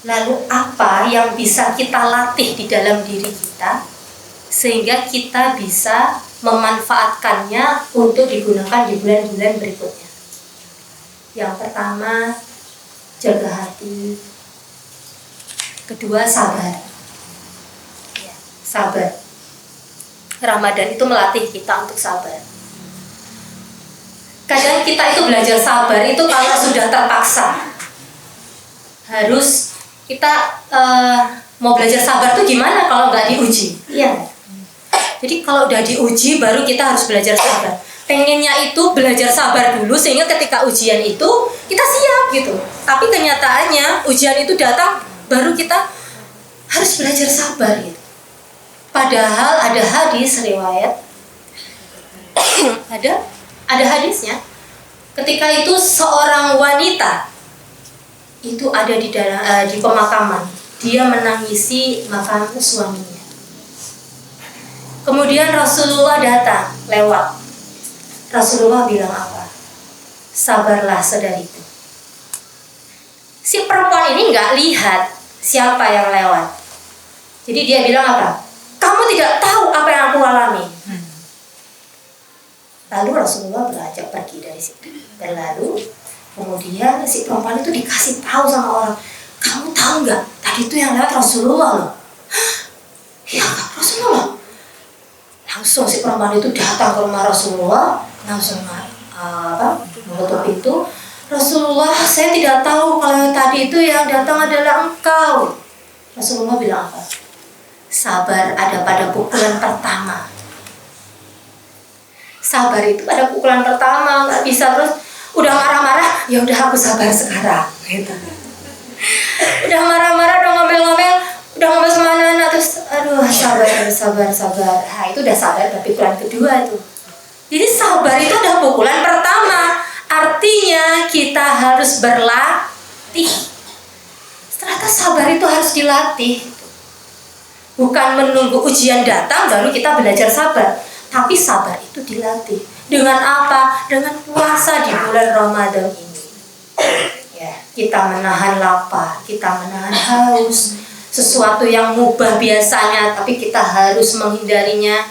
[SPEAKER 1] Lalu apa yang bisa kita latih di dalam diri kita sehingga kita bisa memanfaatkannya untuk digunakan di bulan-bulan berikutnya? Yang pertama, jaga hati. Kedua, sabar. Ya, sabar. Ramadan itu melatih kita untuk sabar. Kadang kita itu belajar sabar itu kalau sudah terpaksa. Harus kita mau belajar sabar tuh gimana kalau nggak diuji? Iya. Jadi kalau udah diuji baru kita harus belajar sabar. Pengennya itu belajar sabar dulu sehingga ketika ujian itu kita siap gitu. Tapi kenyataannya ujian itu datang baru kita harus belajar sabar gitu. Padahal ada hadis riwayat ada hadisnya. Ketika itu seorang wanita itu ada di dalam di pemakaman, dia menangisi makam suaminya. Kemudian Rasulullah datang lewat. Rasulullah bilang apa? Sabarlah saudariku. Si perempuan ini nggak lihat siapa yang lewat. Jadi dia bilang apa? Kamu tidak tahu apa yang aku alami. Lalu Rasulullah beranjak pergi dari situ. Dan lalu kemudian si perempuan itu dikasih tahu sama orang, kamu tahu nggak? Tadi itu yang lewat Rasulullah loh. Ya Rasulullah. Langsung si perempuan itu datang ke rumah Rasulullah, langsung menutup pintu. Rasulullah, saya tidak tahu kalau tadi itu yang datang adalah engkau. Rasulullah bilang apa? Sabar ada pada pukulan pertama. Sabar itu pada pukulan pertama, nggak bisa terus udah marah-marah, ya udah aku sabar sekarang, gitu. Udah marah-marah, udah ngomel-ngomel, udah ngomel sama anak-anak terus, aduh sabar. Nah itu udah sabar, tapi pukulan kedua itu. Jadi sabar itu udah pukulan pertama, artinya kita harus berlatih. Ternyata sabar itu harus dilatih. Bukan menunggu ujian datang baru kita belajar sabar. Tapi sabar itu dilatih. Dengan apa? Dengan puasa di bulan Ramadan ini. Ya, kita menahan lapar, kita menahan haus. Sesuatu yang mubah biasanya, tapi kita harus menghindarinya.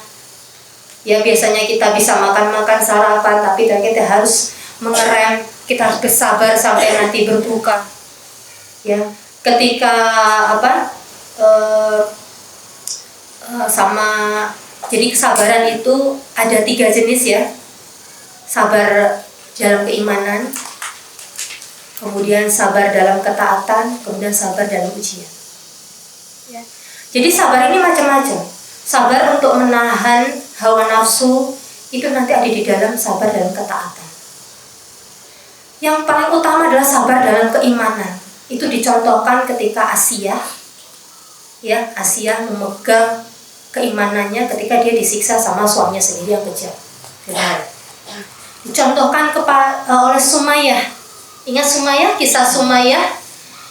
[SPEAKER 1] Ya, biasanya kita bisa makan-makan sarapan, tapi kita harus mengerem. Kita harus bersabar sampai nanti berbuka. Ya, ketika jadi kesabaran itu ada 3 jenis ya. Sabar dalam keimanan, kemudian sabar dalam ketaatan, kemudian sabar dalam ujian. Ya. Jadi sabar ini macam-macam. Sabar untuk menahan hawa nafsu itu nanti ada di dalam sabar dalam ketaatan. Yang paling utama adalah sabar dalam keimanan. Itu dicontohkan ketika Asiyah memegang keimanannya ketika dia disiksa sama suaminya sendiri yang kejam. Dicontohkan oleh Sumayyah. Ingat Sumayyah, kisah Sumayyah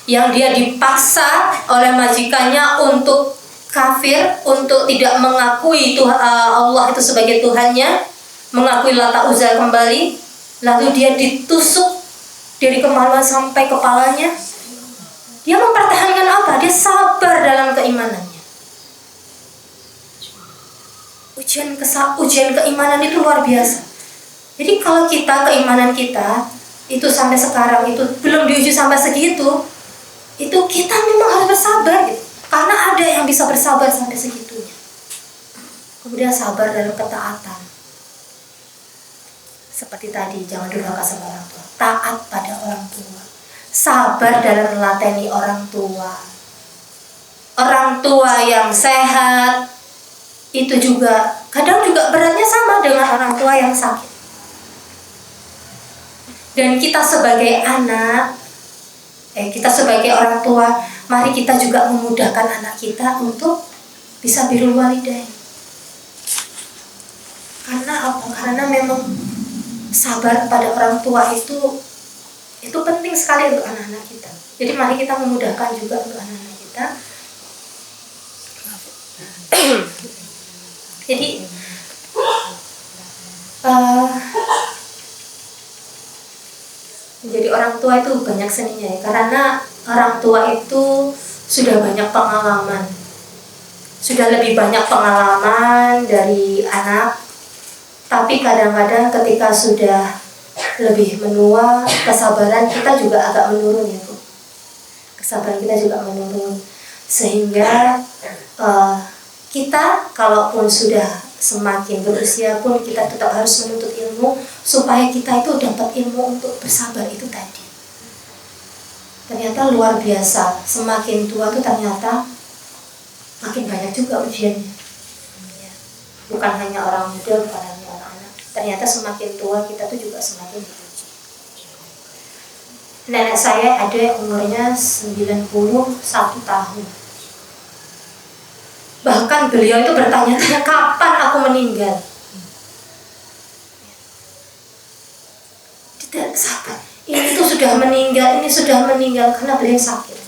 [SPEAKER 1] yang dia dipaksa oleh majikannya untuk kafir, untuk tidak mengakui Allah itu sebagai Tuhannya, mengakui Lata Uzza kembali, lalu dia ditusuk dari kemaluan sampai kepalanya. Dia mempertahankan apa? Dia sabar dalam keimanannya. Ujian keimanan itu luar biasa. Jadi kalau keimanan kita itu sampai sekarang itu belum diuji sampai segitu, itu kita memang harus bersabar gitu. Karena ada yang bisa bersabar sampai segitunya. Kemudian sabar dalam ketaatan. Seperti tadi, jangan durhaka sama orang tua. Taat pada orang tua. Sabar dalam melateni orang tua. Orang tua yang sehat itu juga kadang juga beratnya sama dengan orang tua yang sakit. Dan kita sebagai anak, kita sebagai orang tua, mari kita juga memudahkan anak kita untuk bisa birrul walidain. Karena apa? Karena memang sabar pada orang tua itu penting sekali untuk anak-anak kita. Jadi mari kita memudahkan juga untuk anak-anak kita. Jadi orang tua itu banyak seninya ya, karena orang tua itu sudah banyak pengalaman, sudah lebih banyak pengalaman dari anak. Tapi kadang-kadang ketika sudah lebih menua, kesabaran kita juga agak menurun ya Bu. Kesabaran kita juga menurun. Sehingga kita kalaupun sudah semakin berusia pun kita tetap harus menuntut ilmu supaya kita itu dapat ilmu untuk bersabar itu tadi. Ternyata luar biasa, semakin tua itu ternyata makin banyak juga ujiannya. Bukan hanya orang muda, bukan hanya anak-anak. Ternyata semakin tua kita tuh juga semakin diuji. Nenek saya ada yang umurnya 91 tahun. Bahkan beliau itu bertanya-tanya kapan aku meninggal. Tidak sabar. Ini tuh sudah meninggal, ini sudah meninggal karena beliau sakit.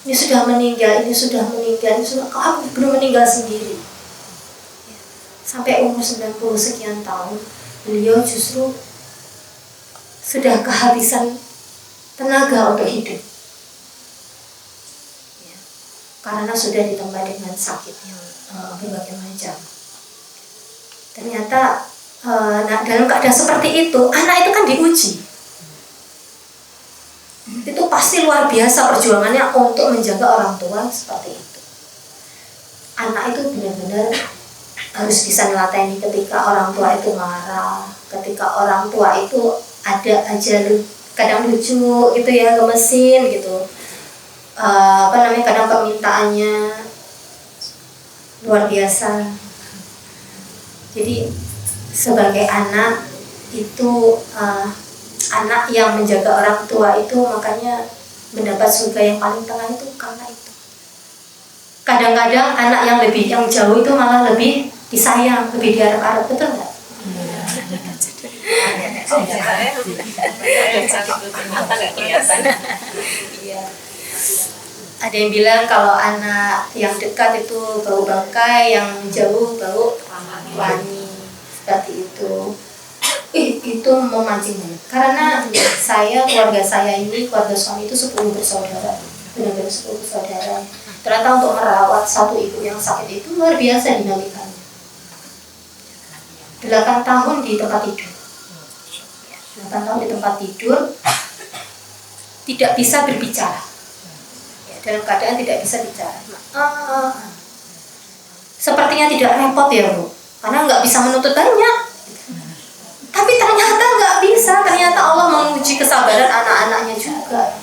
[SPEAKER 1] Ini sudah meninggal, ini sudah meninggal, ini sudah, aku belum meninggal sendiri. Sampai umur 90 sekian tahun, beliau justru sudah kehabisan tenaga untuk hidup. Karena sudah ditambah dengan sakit yang berbagai macam. Ternyata dalam keadaan seperti itu, anak itu kan diuji. Itu pasti luar biasa perjuangannya untuk menjaga orang tua seperti itu. Anak itu benar-benar harus bisa melatih ketika orang tua itu marah, ketika orang tua itu ada aja kadang lucu gitu ya, gemesin gitu. Kadang permintaannya luar biasa. Jadi sebagai anak itu anak yang menjaga orang tua itu makanya mendapat surga yang paling tengah itu karena itu. Kadang-kadang anak yang jauh itu malah lebih disayang, lebih diharap-harap, betul nggak? Iya. Ada yang bilang kalau anak yang dekat itu bau bangkai, yang jauh bau wangi, seperti itu. Itu memancing. Karena keluarga saya ini, keluarga suami itu 10 bersaudara, benar-benar 10 bersaudara. Ternyata untuk merawat satu ibu yang sakit itu luar biasa dinamikanya. 8 tahun di tempat tidur. 8 tahun di tempat tidur, tidak bisa berbicara. Dalam keadaan tidak bisa bicara. Sepertinya tidak repot ya Bu, karena nggak bisa menuntut banyak. Tapi ternyata nggak bisa. Ternyata Allah menguji kesabaran anak-anaknya juga.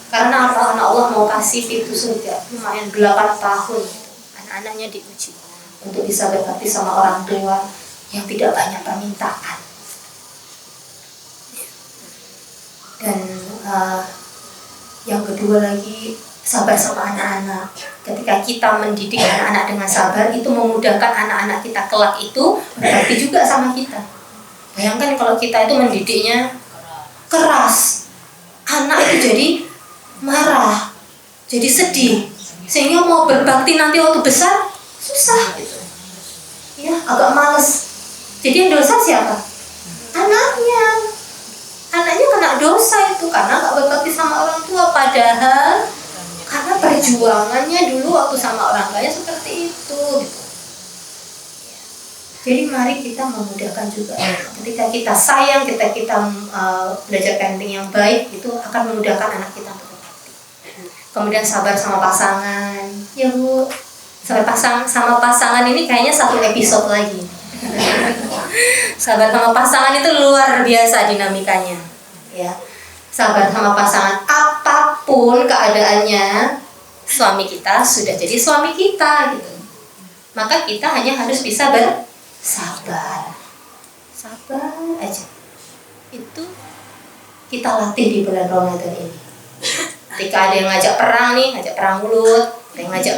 [SPEAKER 1] Karena apa? Karena Allah mau kasih pintu surga lumayan 8 tahun. Anak-anaknya diuji untuk bisa berbakti sama orang tua yang tidak banyak permintaan. Dan yang kedua lagi, sabar sama anak-anak. Ketika kita mendidik anak-anak dengan sabar, itu memudahkan anak-anak kita kelak itu berbakti juga sama kita. Bayangkan kalau kita itu mendidiknya keras, anak itu jadi marah, jadi sedih, sehingga mau berbakti nanti waktu besar susah, ya agak males. Jadi yang dosa siapa? Anaknya kena dosa itu karena nggak berbakti sama orang tua. Padahal karena perjuangannya dulu waktu sama orang tuanya seperti itu gitu. Jadi mari kita memudahkan juga. Ketika kita sayang, kita belajar parenting yang baik, itu akan memudahkan anak kita untuk berbakti. Kemudian sabar sama pasangan. Ya Bu, sama pasangan ini kayaknya satu episode lagi. Sabar sama pasangan itu luar biasa dinamikanya. Ya, sabar sama pasangan apapun keadaannya, suami kita sudah jadi suami kita gitu. Maka kita hanya harus bisa bersabar. Sabar aja. Itu kita latih di bulan Ramadan ini. Ketika ada yang ngajak perang nih, ngajak perang mulut, ada yang ngajak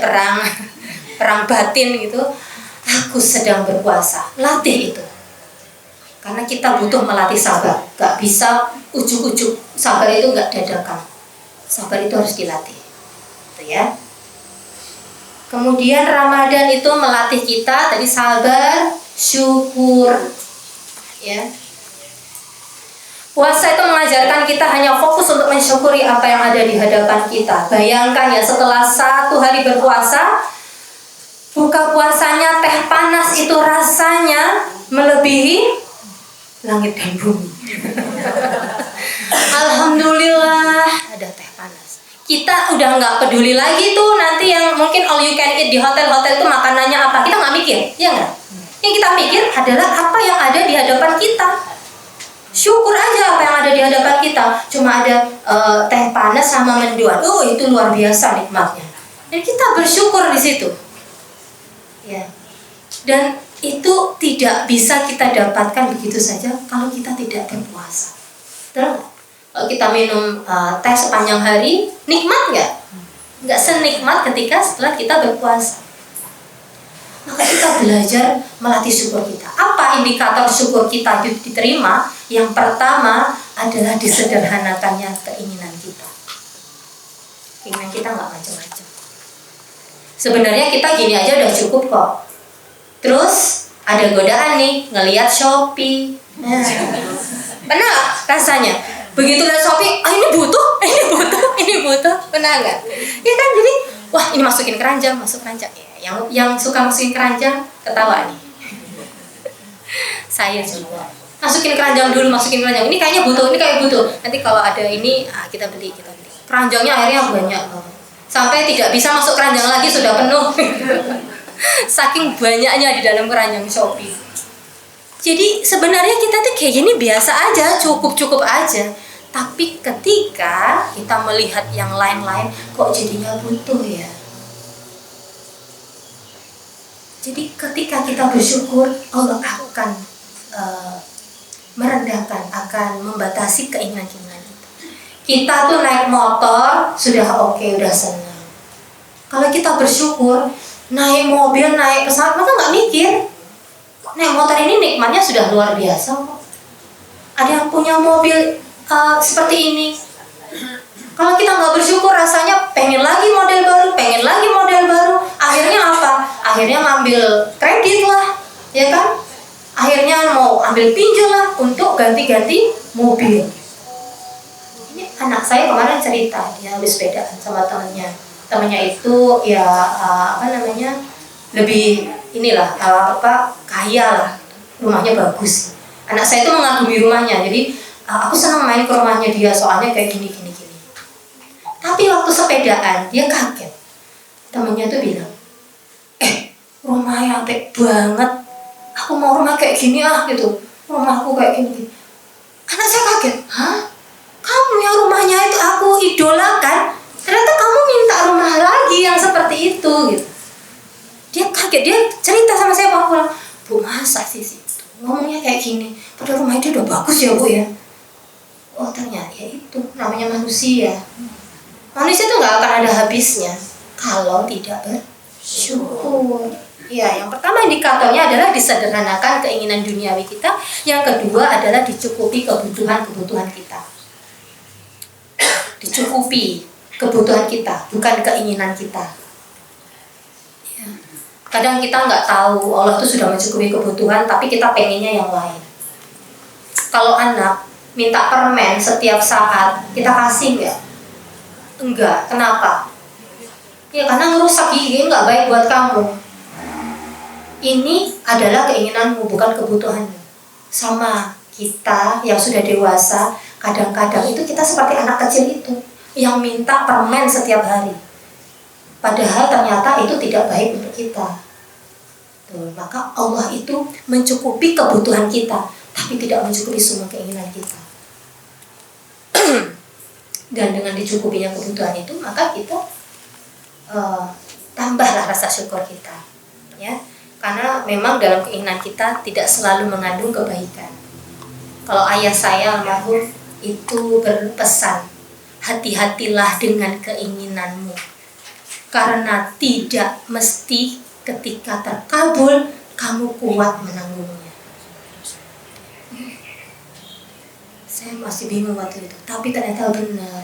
[SPEAKER 1] perang batin gitu, aku sedang berpuasa. Latih itu. Karena kita butuh melatih sabar. Gak bisa ujuk-ujuk. Sabar itu gak dadakan. Sabar itu harus dilatih. Gitu ya. Kemudian Ramadan itu melatih kita tadi sabar, syukur. Ya. Puasa itu mengajarkan kita hanya fokus untuk mensyukuri apa yang ada di hadapan kita. Bayangkan ya, setelah 1 hari berpuasa, buka puasanya teh panas itu rasanya melebihi langit dan bumi. Alhamdulillah ada teh panas. Kita udah nggak peduli lagi tuh nanti yang mungkin all you can eat di hotel-hotel itu makanannya apa. Kita nggak mikir, ya nggak? Yang kita mikir adalah apa yang ada di hadapan kita. Syukur aja apa yang ada di hadapan kita. Cuma ada teh panas sama mendoan. Oh, itu luar biasa nikmatnya. Dan kita bersyukur di situ. Ya. Dan itu tidak bisa kita dapatkan begitu saja kalau kita tidak berpuasa. Betul nggak? Kalau kita minum teh sepanjang hari, nikmat nggak? Nggak senikmat ketika setelah kita berpuasa. Maka kita belajar melatih syukur kita. Apa indikator syukur kita diterima? Yang pertama adalah disederhanakannya keinginan kita. Keinginan kita nggak macam-macam. Sebenarnya kita gini aja udah cukup kok. Terus ada godaan nih, ngelihat Shopee. Nah, pernah rasanya? Begitu lihat Shopee, ini butuh, pernah nggak? Ya kan, jadi wah ini masukin keranjang, masuk keranjang. Ya, yang suka masukin keranjang ketawa nih. Saya juga masukin keranjang dulu, ini kayaknya butuh, ini kayak butuh. Nanti kalau ada ini kita beli. Keranjangnya akhirnya banyak, sampai tidak bisa masuk keranjang lagi, sudah penuh. Saking banyaknya di dalam keranjang Shopee. Jadi sebenarnya kita tuh kayak gini biasa aja, cukup aja. Tapi ketika kita melihat yang lain-lain, kok jadinya butuh ya. Jadi ketika kita bersyukur, Allah akan merendahkan, akan membatasi keinginan-keinginan kita. Kita tuh naik motor sudah oke, udah senang. Kalau kita bersyukur, naik mobil, naik pesawat, maka nggak mikir. Naik motor ini nikmatnya sudah luar biasa kok. Ada yang punya mobil seperti ini. Kalau kita nggak bersyukur, rasanya pengen lagi model baru. Akhirnya apa? Akhirnya ngambil kredit lah, ya kan? Akhirnya mau ambil pinjol lah untuk ganti-ganti mobil. Ini anak saya kemarin cerita, dia habis sepedaan sama temennya. Temennya itu ya lebih inilah kaya lah, rumahnya bagus. Anak saya itu mengagumi rumahnya, jadi aku senang main ke rumahnya dia soalnya kayak gini. Tapi waktu sepedaan dia kaget. Temennya tuh bilang, rumahnya apik banget. Aku mau rumah kayak gini gitu. Rumahku kayak gini. Anak saya kaget, hah? Kamu yang rumahnya itu aku idolakan, ternyata kamu minta rumah lagi yang seperti itu gitu. Dia kaget, dia cerita sama saya, Bu, masa sih ngomongnya kayak gini, padahal rumah itu udah bagus ya Bu ya. Oh ternyata ya itu namanya manusia. Manusia itu gak akan ada habisnya kalau tidak bersyukur. Ya, yang pertama indikatornya adalah disederhanakan keinginan duniawi kita. Yang kedua adalah dicukupi kebutuhan kita. Dicukupi kebutuhan kita, bukan keinginan kita. Ya. Kadang kita nggak tahu Allah itu sudah mencukupi kebutuhan, tapi kita pengennya yang lain. Kalau anak minta permen setiap saat, kita kasih nggak? Enggak. Kenapa? Ya karena ngerusak gigi, nggak baik buat kamu. Ini adalah keinginanmu, bukan kebutuhanmu. Sama kita yang sudah dewasa, kadang-kadang itu kita seperti anak kecil itu. yang minta permen setiap hari. Padahal ternyata itu tidak baik untuk kita. Tuh, maka Allah itu mencukupi kebutuhan kita, tapi tidak mencukupi semua keinginan kita. Dan dengan dicukupinya kebutuhan itu, maka kita tambahlah rasa syukur kita, ya. Karena memang dalam keinginan kita tidak selalu mengandung kebaikan. Kalau ayah saya almarhum itu berpesan, hati-hatilah dengan keinginanmu, karena tidak mesti ketika terkabul kamu kuat menanggungnya. Saya masih bingung waktu itu, tapi ternyata benar.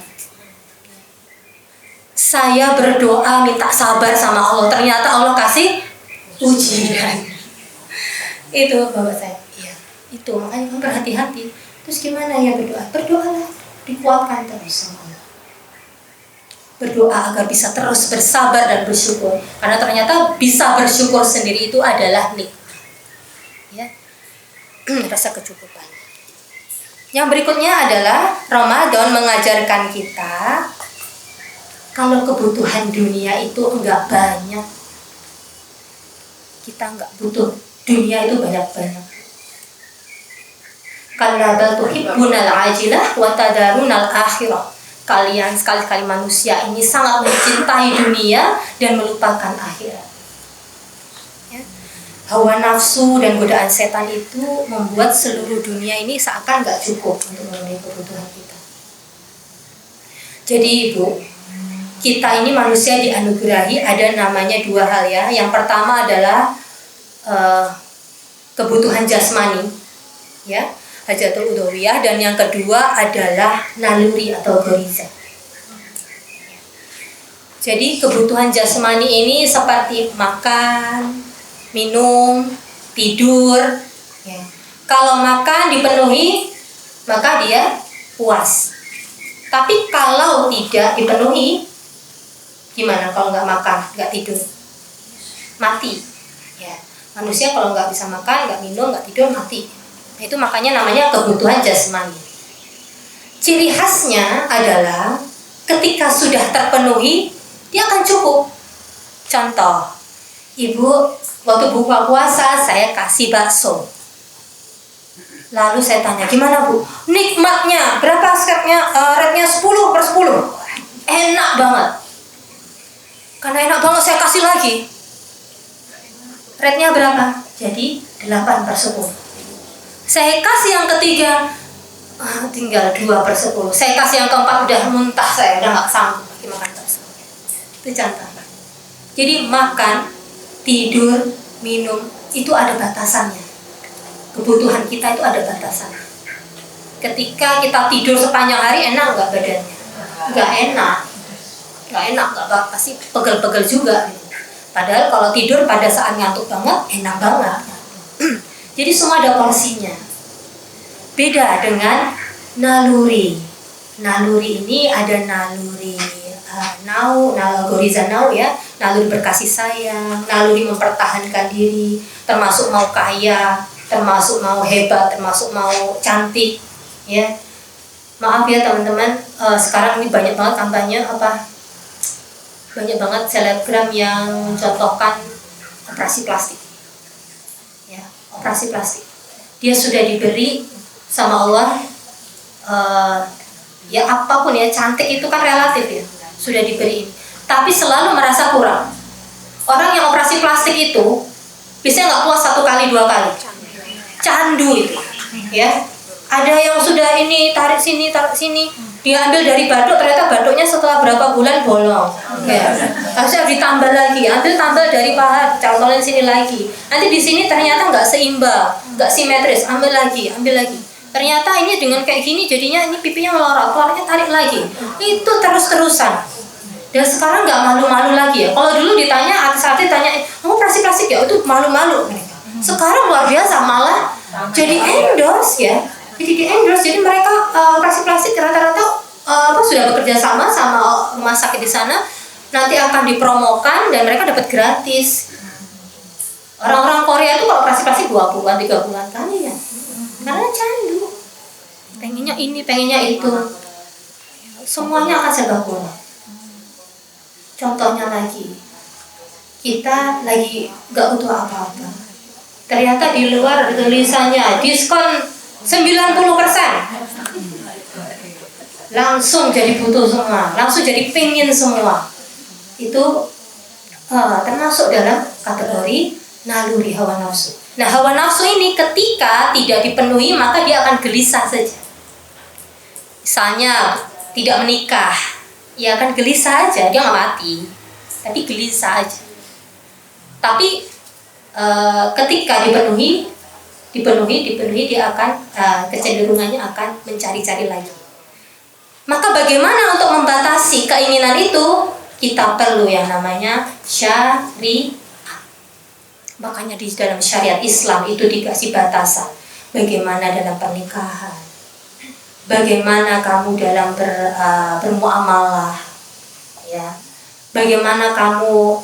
[SPEAKER 1] Saya berdoa minta sabar sama Allah, ternyata Allah kasih ujian. Itu bapak saya. Iya, itu makanya kamu berhati-hati. Terus gimana ya berdoa? Berdoalah, dikuatkan terus sama Allah. Berdoa agar bisa terus bersabar dan bersyukur, karena ternyata bisa bersyukur sendiri itu adalah nikmat, ya. Rasa kecukupan. Yang berikutnya adalah Ramadan mengajarkan kita kalau kebutuhan dunia itu enggak banyak, kita enggak butuh dunia itu banyak-banyak. Kalla bal tuhibbunal ajilah wa tadarunal akhirah. Kalian sekali-kali manusia ini sangat mencintai dunia dan melupakan akhirat. Ya. Hawa nafsu dan godaan setan itu membuat seluruh dunia ini seakan gak cukup untuk memenuhi kebutuhan kita. Jadi Ibu, kita ini manusia dianugerahi ada namanya dua hal, ya. Yang pertama adalah kebutuhan jasmani, ya, hajatul udhawiyah, dan yang kedua adalah naluri atau ghariza. Jadi kebutuhan jasmani ini seperti makan, minum, tidur, ya. Kalau makan dipenuhi, maka dia puas. Tapi kalau tidak dipenuhi, gimana kalau nggak makan, nggak tidur? Mati. Ya. Manusia kalau nggak bisa makan, nggak minum, nggak tidur, mati. Itu makanya namanya kebutuhan jasmani. Ciri khasnya adalah ketika sudah terpenuhi, dia akan cukup. Contoh, Ibu waktu buka puasa saya kasih bakso. Lalu saya tanya, gimana Bu? Nikmatnya, berapa rate-nya 10/10. Enak banget. Karena enak banget saya kasih lagi. Rate-nya berapa? Jadi 8/10. Saya kasih yang ketiga, tinggal 2/10. Saya kasih yang keempat, udah muntah saya, udah gak sanggup lagi makan terus. Itu contoh. Jadi makan, tidur, minum, itu ada batasannya. Kebutuhan kita itu ada batasannya. Ketika kita tidur sepanjang hari, enak gak badannya? Gak enak. Gak enak, pasti pegel-pegel juga. Padahal kalau tidur pada saat ngantuk banget, enak banget. Jadi semua ada porsinya. Beda dengan naluri. Naluri ini ada naluri ghariza ya, naluri berkasih sayang, naluri mempertahankan diri, termasuk mau kaya, termasuk mau hebat, termasuk mau cantik, ya. Maaf ya teman-teman, sekarang ini banyak banget kampanye banyak banget selebgram yang mencontohkan operasi plastik. Operasi plastik. Dia sudah diberi sama Allah, ya apapun ya, cantik itu kan relatif ya, sudah diberi ini, tapi selalu merasa kurang. Orang yang operasi plastik itu bisa nggak puas 1 kali 2 kali, candu itu, ya. Ada yang sudah ini tarik sini, dia ambil dari batuk, ternyata batuknya setelah berapa bulan bolong, ya. Harusnya ditambah lagi, tambah dari paha, cantolin sini lagi. Nanti di sini ternyata nggak seimbang, nggak simetris, ambil lagi. Ternyata ini dengan kayak gini jadinya ini pipinya melorot, keluarnya tarik lagi. Itu terus-terusan. Dan sekarang nggak malu-malu lagi ya. Kalau dulu ditanya, artis-artis tanya, kamu operasi plastik ya? Itu malu-malu. Sekarang luar biasa, malah jadi endorse ya. Jadi mereka operasi plastik rata-rata sudah bekerja sama rumah sakit di sana, nanti akan dipromokan dan mereka dapat gratis. Orang-orang Korea itu kalau operasi plastik 2 bulan 3 bulan kali ya, karena candu, pengennya ini, pengennya itu. semuanya akan serba kurang. Contohnya lagi, kita lagi gak butuh apa-apa, ternyata di luar tulisannya diskon 90%, langsung jadi butuh semua, langsung jadi pengen semua. Itu termasuk dalam kategori naluri hawa nafsu. Nah, hawa nafsu ini ketika tidak dipenuhi maka dia akan gelisah saja. Misalnya tidak menikah, ya akan gelisah aja, dia nggak mati, tapi gelisah aja. Tapi ketika dipenuhi dia akan kecenderungannya akan mencari-cari lagi. Maka bagaimana untuk membatasi keinginan itu? Kita perlu yang namanya syariat. Makanya di dalam syariat Islam itu dikasih batasan. Bagaimana dalam pernikahan, bagaimana kamu dalam bermuamalah, ya, bagaimana kamu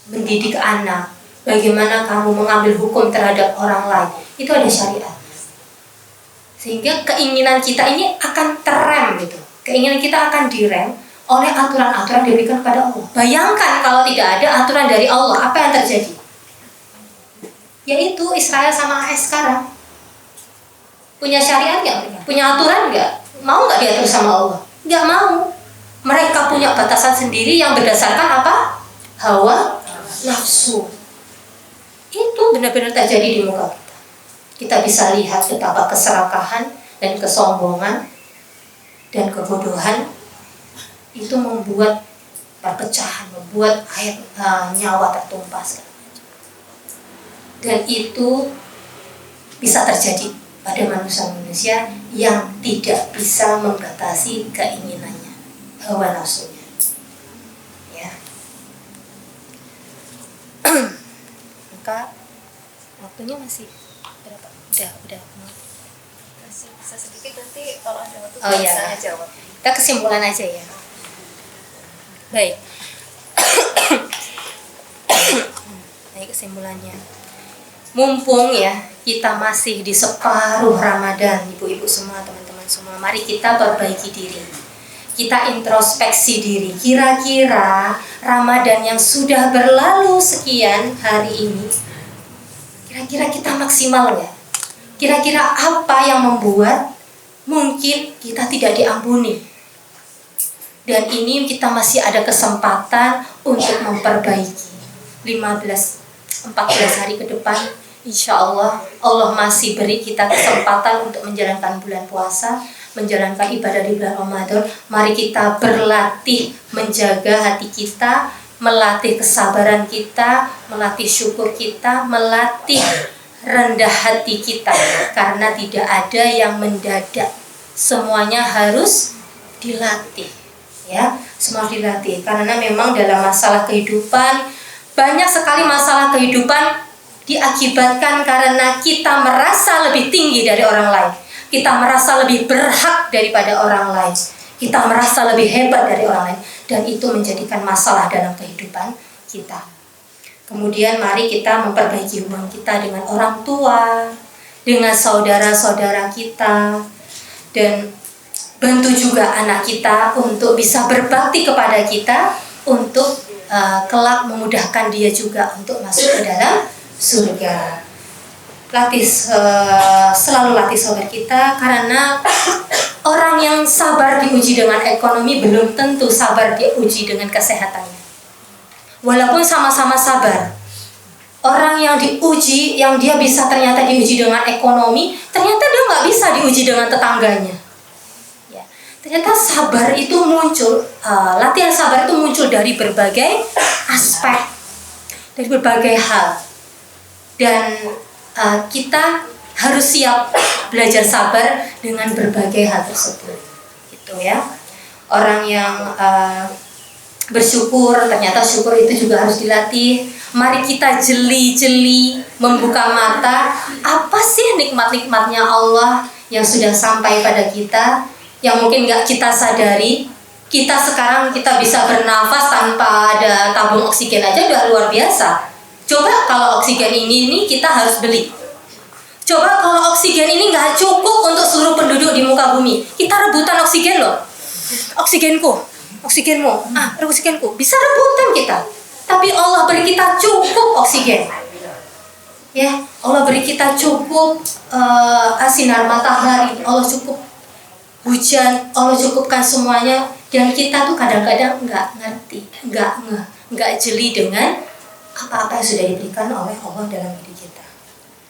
[SPEAKER 1] mendidik anak, bagaimana kamu mengambil hukum terhadap orang lain, itu ada syariat. Sehingga keinginan kita ini akan terrem gitu. Keinginan kita akan direm oleh aturan-aturan yang diberikan kepada Allah. Bayangkan kalau tidak ada aturan dari Allah, apa yang terjadi? Yaitu Israel sama AS sekarang. Punya syariat nggak? Punya aturan nggak? Mau nggak diatur sama Allah? Nggak mau. Mereka punya batasan sendiri yang berdasarkan apa? Hawa nafsu. Itu benar-benar terjadi di muka kita. Kita bisa lihat betapa keserakahan dan kesombongan dan kebodohan itu membuat perpecahan, membuat nyawa tertumpah. Dan itu bisa terjadi pada manusia-manusia yang tidak bisa membatasi keinginannya, hawa nafsunya. Ya. Maka waktunya masih berapa? Udah.
[SPEAKER 2] Kasih bisa sedikit nanti kalau ada waktu
[SPEAKER 1] saya
[SPEAKER 2] jawab.
[SPEAKER 1] Kita kesimpulan aja ya. Baik. Baik, kesimpulannya. Mumpung ya kita masih di separuh Ramadan, ibu-ibu semua, teman-teman semua, mari kita perbaiki diri. Kita introspeksi diri. Kira-kira Ramadan yang sudah berlalu sekian hari ini, kira-kira kita maksimal nggak? Kira-kira apa yang membuat mungkin kita tidak diampuni? Dan ini kita masih ada kesempatan untuk memperbaiki. 14 hari ke depan, insya Allah masih beri kita kesempatan untuk menjalankan bulan puasa, menjalankan ibadah di bulan Ramadan. Mari kita berlatih menjaga hati kita, melatih kesabaran kita, melatih syukur kita, melatih rendah hati kita. Karena tidak ada yang mendadak, semuanya harus dilatih. Ya, semua dilatih. Karena memang dalam masalah kehidupan, banyak sekali masalah kehidupan diakibatkan karena kita merasa lebih tinggi dari orang lain. Kita merasa lebih berhak daripada orang lain. Kita merasa lebih hebat dari orang lain. Dan itu menjadikan masalah dalam kehidupan kita. Kemudian mari kita memperbaiki hubungan kita dengan orang tua, dengan saudara-saudara kita, dan bantu juga anak kita untuk bisa berbakti kepada kita, untuk kelak memudahkan dia juga untuk masuk ke dalam surga. Selalu latih sabar kita, karena orang yang sabar diuji dengan ekonomi belum tentu sabar diuji dengan kesehatannya. Walaupun sama-sama sabar, orang yang diuji, yang dia bisa ternyata diuji dengan ekonomi, ternyata dia nggak bisa diuji dengan tetangganya. Ternyata sabar itu muncul, latihan sabar itu muncul dari berbagai aspek, dari berbagai hal. Dan kita harus siap belajar sabar dengan berbagai hal tersebut. Gitu ya. Orang yang bersyukur, ternyata syukur itu juga harus dilatih. Mari kita jeli-jeli membuka mata, apa sih nikmat-nikmatnya Allah yang sudah sampai pada kita, yang mungkin nggak kita sadari. Kita sekarang kita bisa bernafas tanpa ada tabung oksigen aja udah luar biasa. Coba kalau oksigen ini kita harus beli. Coba kalau oksigen ini nggak cukup untuk seluruh penduduk di di muka bumi. Kita rebutan oksigen loh. Oksigenmu, oksigenku. Bisa rebutan kita. Tapi Allah beri kita cukup oksigen. Ya, Allah beri kita cukup sinar matahari, Allah cukup hujan, Allah cukupkan semuanya. Dan kita tuh kadang-kadang nggak ngerti, nggak jeli dengan apa-apa yang sudah diberikan oleh Allah dalam hidup kita.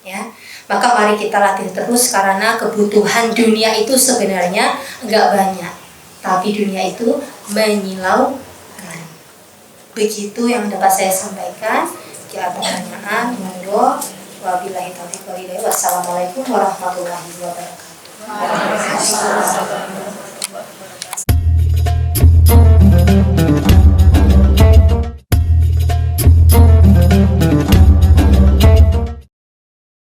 [SPEAKER 1] Ya, maka mari kita latih terus karena kebutuhan dunia itu sebenarnya nggak banyak, tapi dunia itu menyilaukan. Begitu yang dapat saya sampaikan. Jika ada pertanyaan, monggo. Wabillahi taufiq wal hidayah. Wassalamualaikum warahmatullahi wabarakatuh.